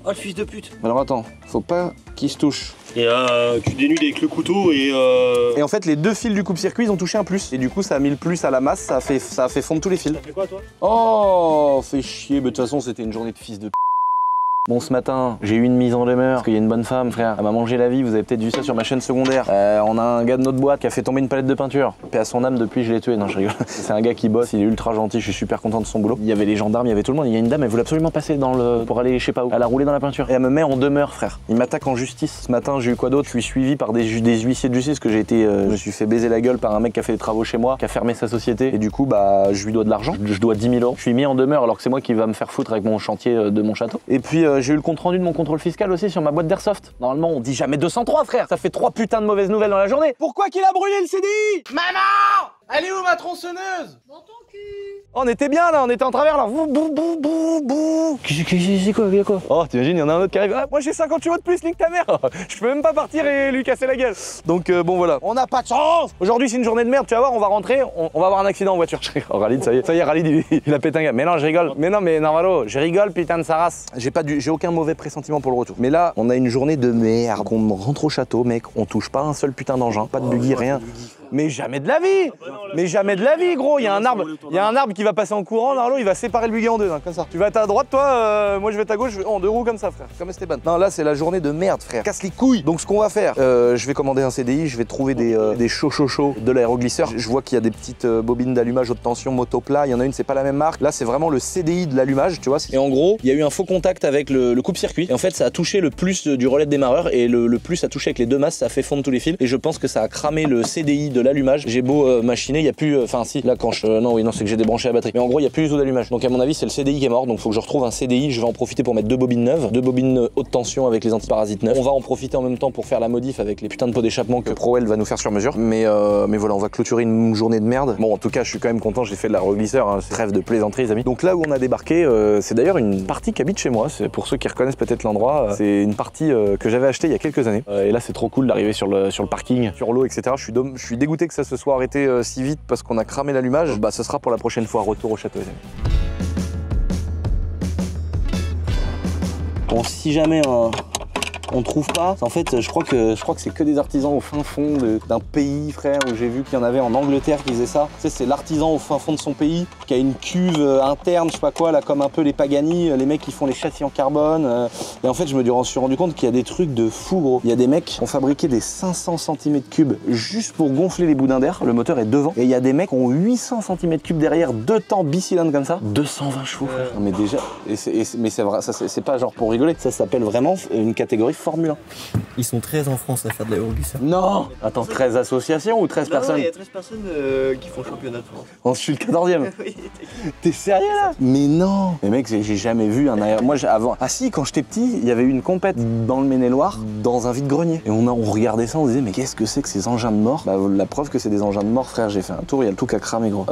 Oh, le fils de pute. Alors attends, faut pas qu'il se touche. Et tu dénudes avec le couteau et Et en fait, les deux fils du coupe-circuit, ils ont touché un plus. Et du coup, ça a mis le plus à la masse, ça a fait fondre tous les fils. Ça fait quoi, toi? Oh, fais chier. Mais de toute façon, c'était une journée de fils de p. Bon, ce matin, j'ai eu une mise en demeure parce qu'il y a une bonne femme, frère. Elle m'a mangé la vie. Vous avez peut-être vu ça sur ma chaîne secondaire. On a un gars de notre boîte qui a fait tomber une palette de peinture. Paix à son âme, depuis je l'ai tué. Non, je rigole. C'est un gars qui bosse, il est ultra gentil. Je suis super content de son boulot. Il y avait les gendarmes, il y avait tout le monde. Il y a une dame, elle voulait absolument passer pour aller je sais pas où. Elle a roulé dans la peinture et elle me met en demeure, frère. Il m'attaque en justice. Ce matin, j'ai eu quoi d'autre? Je suis suivi par des huissiers de justice que j'ai été. Je me suis fait baiser la gueule par un mec qui a fait des travaux chez moi, qui a fermé sa société. Et du coup, bah, je lui dois de l'argent. Je dois 10 000 €. Je suis mis en demeure alors que c'est moi qui va me faire foutre avec mon chantier de mon château. Et puis, j'ai eu le compte rendu de mon contrôle fiscal aussi sur ma boîte d'airsoft. Normalement, on dit jamais 203, frère. Ça fait 3 putains de mauvaises nouvelles dans la journée. Pourquoi qu'il a brûlé le CDI? Maman! Elle est où ma tronçonneuse? Dans ton cul. On était bien là, on était en travers là. Bou, bou, bou, bou, bou. C'est quoi, quoi? Oh, t'imagines, il y en a un autre qui arrive. Ah, moi j'ai 50 € de plus, nique ta mère. Je peux même pas partir et lui casser la gueule. Donc bon voilà. On n'a pas de chance. Aujourd'hui c'est une journée de merde, tu vas voir, on va rentrer, on va avoir un accident en voiture. Oh, Ralid, ça y est, Ralid, il a pété un gars. Mais non, je rigole. Mais non, mais Navarro, je rigole, putain de sa race. J'ai aucun mauvais pressentiment pour le retour. Mais là, on a une journée de merde. On rentre au château, mec, on touche pas un seul putain d'engin, pas de buggy, rien. Mais jamais de la vie! Mais jamais de la vie, gros! Il y a un arbre qui va passer en courant, Narlo, il va séparer le buggy en deux, hein, comme ça. Tu vas à ta droite, toi, moi je vais à ta gauche, en 2 roues comme ça, frère. Comme Esteban. Non, là, c'est la journée de merde, frère. Casse les couilles! Donc, ce qu'on va faire, je vais commander un CDI, je vais trouver des chauds de l'aéroglisseur. Je vois qu'il y a des petites bobines d'allumage haute tension, motoplat. Il y en a une, c'est pas la même marque. Là, c'est vraiment le CDI de l'allumage, tu vois. Et en gros, il y a eu un faux contact avec le coupe-circuit. Et en fait, ça a touché le plus du relais de démarreur et le plus a touché avec les deux masses, ça a fait fondre tous les fils. Et je pense que ça a cramé le CDI de l'allumage. J'ai beau machiner, il y a plus. Enfin, si, là, quand je. Non, c'est que j'ai débranché la batterie. Mais en gros, il y a plus du tout d'allumage. Donc, à mon avis, c'est le CDI qui est mort. Donc, faut que je retrouve un CDI. Je vais en profiter pour mettre 2 bobines neuves, 2 bobines haute tension avec les antiparasites neufs. On va en profiter en même temps pour faire la modif avec les putains de pots d'échappement que ProL va nous faire sur mesure. Mais voilà, on va clôturer une journée de merde. Bon, en tout cas, je suis quand même content. J'ai fait de l'aéroglisseur. Hein. Trêve de plaisanterie, les amis. Donc, là où on a débarqué, c'est d'ailleurs une partie qui habite chez moi. C'est pour ceux qui reconnaissent peut-être l'endroit. C'est une partie que j'avais achetée il y a quelques années. Et là, c'est trop cool d'arriver sur le parking, sur l'eau, etc. Je suis dégoûté que ça se soit arrêté si vite parce qu'on a cramé l'allumage. Bah, ce sera pour la prochaine fois. Retour au château, les amis. Bon, si jamais on trouve pas, en fait, je crois que c'est que des artisans au fin fond d'un pays, frère, où j'ai vu qu'il y en avait en Angleterre qui faisaient ça. Tu sais, c'est l'artisan au fin fond de son pays qui a une cuve interne, je sais pas quoi, là, comme un peu les Pagani, les mecs qui font les châssis en carbone. Et en fait, je me suis rendu compte qu'il y a des trucs de fou, gros. Il y a des mecs qui ont fabriqué des 500 cm3 juste pour gonfler les boudins d'air. Le moteur est devant. Et il y a des mecs qui ont 800 cm3 derrière, 2 temps bicylindres comme ça. 220 chevaux, frère. Non, mais déjà, mais c'est vrai, ça c'est pas genre pour rigoler. Ça s'appelle vraiment une catégorie Formule 1. Ils sont 13 en France à faire de l'aéroglisseur. Non! Attends, 13 associations ou 13 personnes? Il y a 13 personnes qui font le championnat de France. Oh, je suis le 14e. Oui, t'es sérieux là? Mais non! Mais mec, j'ai jamais vu un aéro. Moi, avant. Ah si, quand j'étais petit, il y avait eu une compète dans le Maine-et-Loire, dans un vide-grenier. Et on regardait ça, on disait, mais qu'est-ce que c'est que ces engins de mort? Bah, la preuve que c'est des engins de mort, frère, j'ai fait un tour, il y a le tout qui a cramé, gros.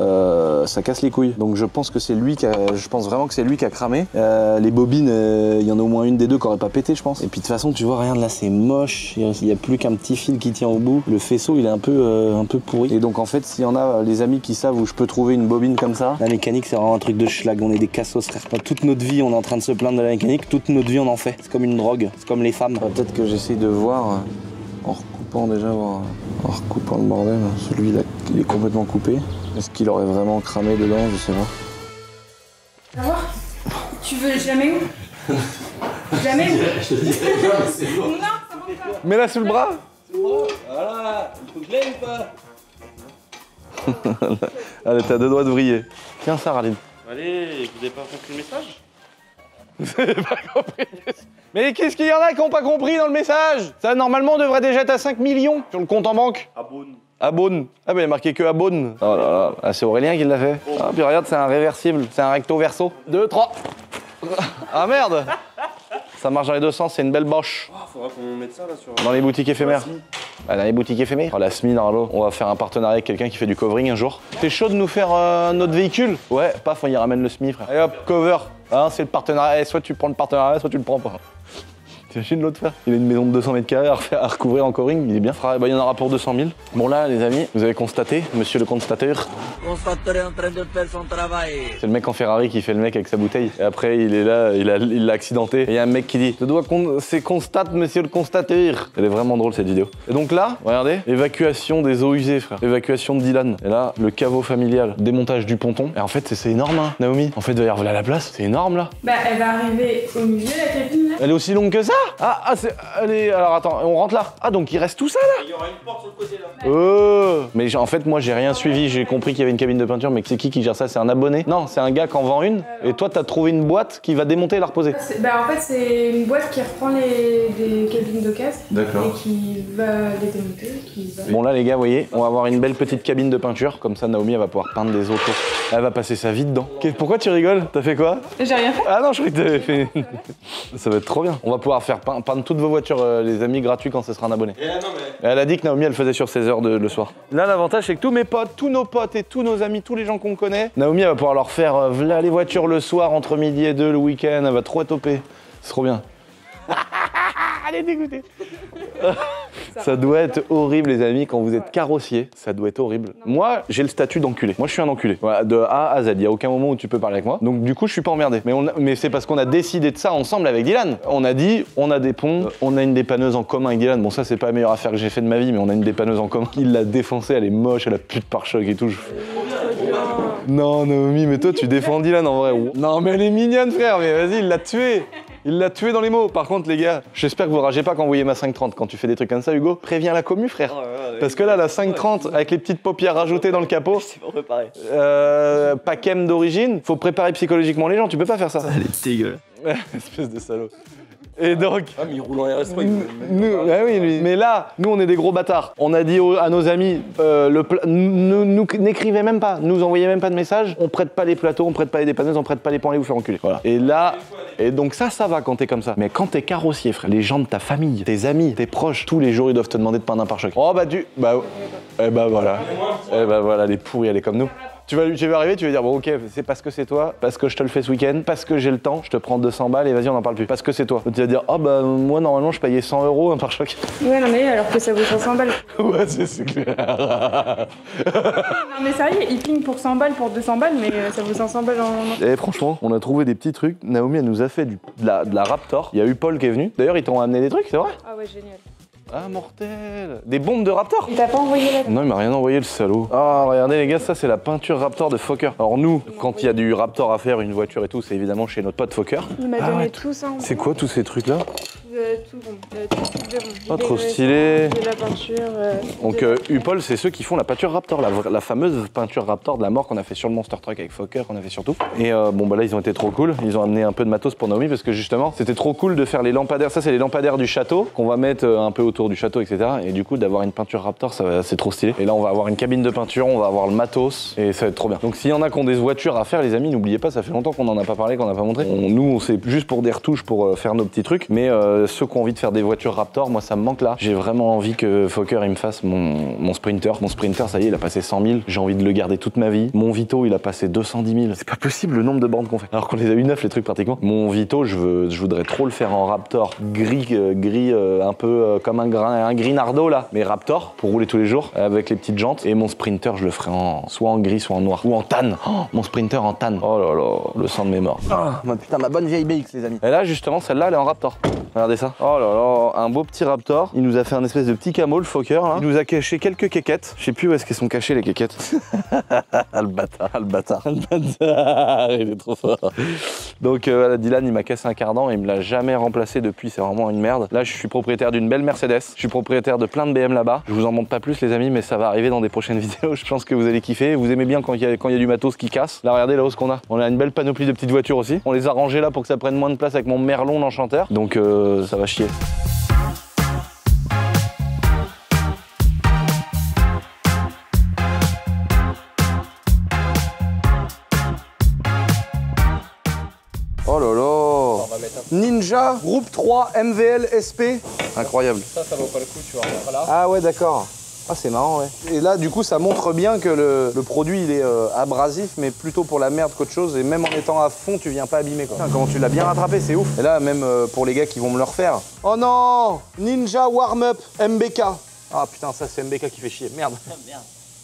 Ça casse les couilles. Donc je pense que c'est lui qui a. Je pense vraiment que c'est lui qui a cramé. Les bobines, il y en a au moins une des deux qui aurait pas pété, je pense. Et puis de toute façon, tu vois, regarde là, c'est moche. Il y a plus qu'un petit fil qui tient au bout. Le faisceau, il est un peu pourri. Et donc en fait, s'il y en a les amis qui savent où je peux trouver une bobine comme ça, la mécanique, c'est vraiment un truc de schlag. On est des cassos, frère. Toute notre vie, on est en train de se plaindre de la mécanique. Toute notre vie, on en fait. C'est comme une drogue. C'est comme les femmes. Peut-être que j'essaye de voir en recoupant déjà, en recoupant le bordel. Celui-là, il est complètement coupé. Est-ce qu'il aurait vraiment cramé dedans? Je sais pas. Ça va? Tu veux jamais où? Jamais où? Je te dis, c'est bon. Non, ça va pas. Mets-la sous le bras. Voilà, il faut que je l'aie ou pas? Allez, t'as 2 doigts de vriller. Tiens ça, Ralid. Allez, vous n'avez pas compris le message? Vous avez pas compris. Mais qu'est-ce qu'il y en a qui n'ont pas compris dans le message? Ça, normalement, devrait déjà être à 5 millions sur le compte en banque. Abonne. Abonne. Ah, ben il est marqué que abonne. Oh là là. Ah, c'est Aurélien qui l'a fait. Ah, puis regarde, c'est un réversible. C'est un recto verso. 2, 3. Ah merde. Ça marche dans les deux sens, c'est une belle boche. Oh, faudra qu'on mette ça là sur. Dans les boutiques éphémères. Ah, dans les boutiques éphémères. Oh, la SMI, Narlo. On va faire un partenariat avec quelqu'un qui fait du covering un jour. T'es chaud de nous faire notre véhicule? Ouais, paf, on y ramène le SMI, frère. Allez hop, cover. Hein, c'est le partenariat. Soit tu prends le partenariat, soit tu le prends pas. T'imagines l'autre frère? Il a une maison de 200 mètres carrés à recouvrir en coring, il est bien. Bah, il y en aura pour 200 000. Bon là les amis, vous avez constaté, monsieur le constateur. Constateur est en train de faire son travail. C'est le mec en Ferrari qui fait le mec avec sa bouteille. Et après il est là, il l'a accidenté. Et il y a un mec qui dit, c'est constate monsieur le constateur. Elle est vraiment drôle cette vidéo. Et donc là, regardez, évacuation des eaux usées frère. Évacuation de Dylan. Et là, le caveau familial, démontage du ponton. Et en fait c'est énorme hein, Naomi. En fait il va y avoir la place, c'est énorme là. Bah, elle va arriver au milieu, la cabine là. Elle est aussi longue que ça? Elle est... Alors attends, on rentre là. Ah donc il reste tout ça là? Il y aura une porte sur le côté là. Mais en fait moi j'ai rien suivi, j'ai compris qu'il y avait une cabine de peinture, mais c'est qui gère ça? C'est un abonné? Non, c'est un gars qui en vend une, et toi t'as trouvé une boîte qui va démonter et la reposer. Bah en fait c'est une boîte qui reprend des cabines d'occasion. D'accord. Et qui va les démonter, Bon là les gars, vous voyez, on va avoir une belle petite cabine de peinture, comme ça Naomi elle va pouvoir peindre des autos. Elle va passer sa vie dedans. Pourquoi tu rigoles? T'as fait quoi? J'ai rien fait. Ah non, je croyais que t'avais fait... Ça va être trop bien. On va pouvoir faire peindre toutes vos voitures, les amis, gratuits quand ce sera un abonné. Elle a dit que Naomi elle faisait sur 16 heures le soir. Là l'avantage c'est que tous mes potes, tous nos potes et tous nos amis, tous les gens qu'on connaît, Naomi elle va pouvoir leur faire voilà les voitures le soir entre midi et 2 le week-end, elle va trop être OP. C'est trop bien. Elle est dégoûtée. Ça doit être horrible les amis quand vous êtes carrossier, ça doit être horrible. Moi j'ai le statut d'enculé, moi je suis un enculé, voilà, de A à Z, il n'y a aucun moment où tu peux parler avec moi, donc du coup je suis pas emmerdé. Mais c'est parce qu'on a décidé de ça ensemble avec Dylan. On a dit, on a des ponts, on a une dépanneuse en commun avec Dylan, bon ça c'est pas la meilleure affaire que j'ai fait de ma vie, mais on a une dépanneuse en commun. Il l'a défoncée, elle est moche, elle a plus de pare-choc et tout. Non Naomi, mais toi tu défends Dylan en vrai. Non mais elle est mignonne frère, mais vas-y il l'a tué. Il l'a tué dans les mots. Par contre, les gars, j'espère que vous ragez pas quand vous voyez ma 530. Quand tu fais des trucs comme ça, Hugo, préviens la commu, frère. Parce que là, la 530, avec les petites paupières rajoutées dans le capot, C'est pas préparé. Pacem d'origine, faut préparer psychologiquement les gens, tu peux pas faire ça. Elle est dégueulasse. Espèce de salaud. Et donc, Ah, mais il roule en RS3. nous, ah oui, lui. Mais là, nous on est des gros bâtards. On a dit à nos amis, nous n'écrivez même pas, nous envoyez même pas de messages. On prête pas les plateaux, on prête pas les dépanneuses, on prête pas les ponts, allez vous faire enculer. Voilà. Et là, et donc ça va quand t'es comme ça. Mais quand t'es carrossier, frère, les gens de ta famille, tes amis, tes proches, tous les jours ils doivent te demander de peindre un pare-choc. Oh bah voilà, les pourris, elle est comme nous. Tu vas arriver, tu vas dire bon ok, c'est parce que c'est toi, parce que je te le fais ce week-end, parce que j'ai le temps, je te prends 200 balles et vas-y on en parle plus. Parce que c'est toi. Tu vas dire oh bah moi normalement je payais 100 € un pare-choc. Ouais, non, mais alors que ça vaut 500 balles. Ouais, c'est clair. Non, mais sérieux, il ping pour 100 balles, pour 200 balles, mais ça vaut 500 balles en. Et franchement, on a trouvé des petits trucs. Naomi, elle nous a fait de la Raptor. Il y a eu Paul qui est venu. D'ailleurs, ils t'ont amené des trucs, c'est vrai? Ah ouais, génial. Ah, mortel. Des bombes de Raptor. Il t'a pas envoyé la. Non, il m'a rien envoyé, le salaud. Ah, regardez les gars, ça c'est la peinture Raptor de Fokker. Alors nous, quand il y a du Raptor à faire, une voiture et tout, c'est évidemment chez notre pote Fokker. Il m'a donné tout ça. C'est quoi tous ces trucs là? Tout bon. Oh, trop stylé. De la peinture. Donc Upol, c'est ceux qui font la peinture Raptor, la fameuse peinture Raptor de la mort qu'on a fait sur le Monster Truck avec Fokker, qu'on a fait surtout. Et bon bah là ils ont été trop cool, ils ont amené un peu de matos pour Naomi parce que justement c'était trop cool de faire les lampadaires, ça c'est les lampadaires du château qu'on va mettre un peu autour du château etc. Et du coup d'avoir une peinture Raptor c'est trop stylé. Et là on va avoir une cabine de peinture, on va avoir le matos et ça va être trop bien. Donc s'il y en a qui ont des voitures à faire les amis, n'oubliez pas, ça fait longtemps qu'on en a pas parlé, qu'on n'a pas montré. Nous c'est juste pour des retouches pour faire nos petits trucs, mais ceux qui ont envie de faire des voitures Raptor, moi ça me manque là. J'ai vraiment envie que Fokker il me fasse mon Sprinter. Mon Sprinter, ça y est, il a passé 100 000. J'ai envie de le garder toute ma vie. Mon Vito, il a passé 210 000. C'est pas possible le nombre de bornes qu'on fait. Alors qu'on les a eu neuf les trucs pratiquement. Mon Vito, je voudrais trop le faire en Raptor gris un peu comme un gris Nardo là, mais Raptor pour rouler tous les jours avec les petites jantes. Et mon Sprinter, je le ferai soit en gris, soit en noir ou en tan. Oh, mon Sprinter en tan. Oh là là, le sang de mes morts. Oh, putain, ma bonne vieille BX les amis. Et là justement, celle-là, elle est en Raptor. Regardez ça. Oh là là, un beau petit Raptor. Il nous a fait un espèce de petit camo, le Fokker là. Il nous a caché quelques quéquettes. Je sais plus où est-ce qu'elles sont cachées les quéquettes. Le bâtard. Il est trop fort. Donc voilà, Dylan il m'a cassé un cardan et il me l'a jamais remplacé depuis, c'est vraiment une merde. Là je suis propriétaire d'une belle Mercedes. Je suis propriétaire de plein de BM là-bas. Je vous en montre pas plus les amis, mais ça va arriver dans des prochaines vidéos. Je pense que vous allez kiffer. Vous aimez bien quand il y a du matos qui casse. Là regardez là-haut ce qu'on a. On a une belle panoplie de petites voitures aussi. On les a rangées là pour que ça prenne moins de place avec mon Merlon l'enchanteur. Donc ça va chier. Oh là là, Ninja, groupe 3, MVL, SP. Incroyable. Ça vaut pas le coup, tu vois. Voilà. Ah ouais, d'accord. Ah c'est marrant ouais. Et là du coup ça montre bien que le produit il est abrasif mais plutôt pour la merde qu'autre chose et même en étant à fond tu viens pas abîmer quoi. Putain, comment tu l'as bien rattrapé, c'est ouf. Et là même pour les gars qui vont me le refaire. Oh non, Ninja Warm-Up MBK. Ah putain ça c'est MBK qui fait chier, merde.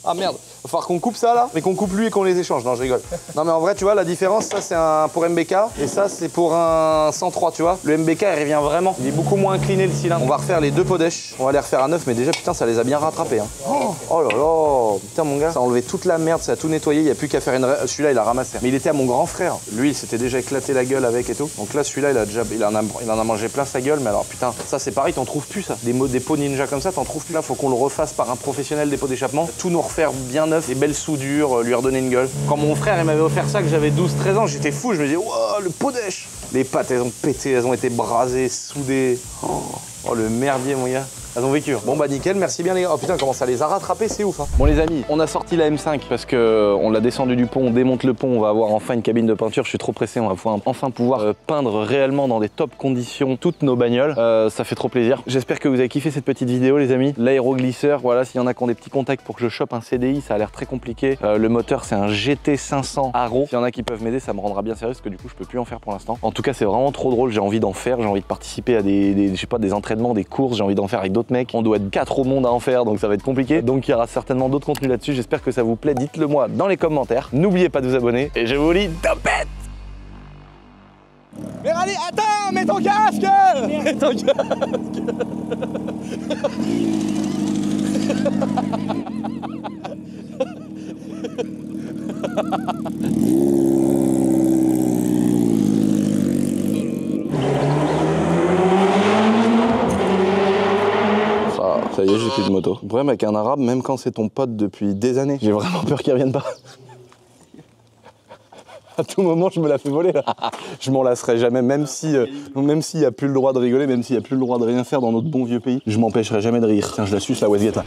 Ah merde, va falloir qu'on coupe ça là, mais qu'on coupe lui et qu'on les échange. Non, je rigole. Non mais en vrai, tu vois, la différence, ça c'est un pour MBK et ça c'est pour un 103, tu vois. Le MBK il revient vraiment, il est beaucoup moins incliné le cylindre. On va refaire les deux podèches, on va les refaire à neuf, mais déjà putain ça les a bien rattrapés. Hein. Oh là là, putain mon gars, ça a enlevé toute la merde, ça a tout nettoyé, il n'y a plus qu'à faire une... Celui-là il a ramassé. Mais il était à mon grand frère, lui il s'était déjà éclaté la gueule avec et tout. Donc là celui-là il en a mangé plein sa gueule, mais alors putain, ça c'est pareil, t'en trouves plus ça. Des pots ninja comme ça, t'en trouves plus. Là faut qu'on le refasse par un professionnel des pots d'échappement, tout nous refaire bien neuf. Belle soudure, lui redonner une gueule. Quand mon frère il m'avait offert ça, que j'avais 12-13 ans, j'étais fou, je me disais, wow, le podèche. Les pattes, elles ont pété, elles ont été brasées, soudées. Oh le merdier, mon gars. Elles ont vécu. Bon bah nickel, merci bien les gars. Oh putain, comment ça les a rattrapés, c'est ouf. Hein. Bon les amis, on a sorti la M5 parce que on l'a descendu du pont, on démonte le pont, on va avoir enfin une cabine de peinture. Je suis trop pressé, on va enfin pouvoir peindre réellement dans des top conditions toutes nos bagnoles. Ça fait trop plaisir. J'espère que vous avez kiffé cette petite vidéo les amis. L'aéroglisseur, voilà, s'il y en a qui ont des petits contacts pour que je chope un CDI, ça a l'air très compliqué. Le moteur c'est un GT500 Arrow. S'il y en a qui peuvent m'aider, ça me rendra bien sérieux parce que du coup je peux plus en faire pour l'instant. En tout cas c'est vraiment trop drôle, j'ai envie d'en faire, j'ai envie de participer à je sais pas, des entraînements, des courses, j'ai envie d'en faire avec d'autres mecs. On doit être 4 au monde à en faire, donc ça va être compliqué. Donc il y aura certainement d'autres contenus là-dessus. J'espère que ça vous plaît. Dites-le moi dans les commentaires. N'oubliez pas de vous abonner. Et je vous dis topette. Mais allez, attends, mets ton casque. Mets ton casque. Ça y est, j'ai plus de moto. Le problème avec un arabe, même quand c'est ton pote depuis des années, j'ai vraiment peur qu'il revienne pas. À tout moment, je me la fais voler là. Je m'en lasserai jamais, même s'il n'y a plus le droit de rigoler, même s'il n'y a plus le droit de rien faire dans notre bon vieux pays, je m'empêcherai jamais de rire. Tiens, je la suce la Westgate là.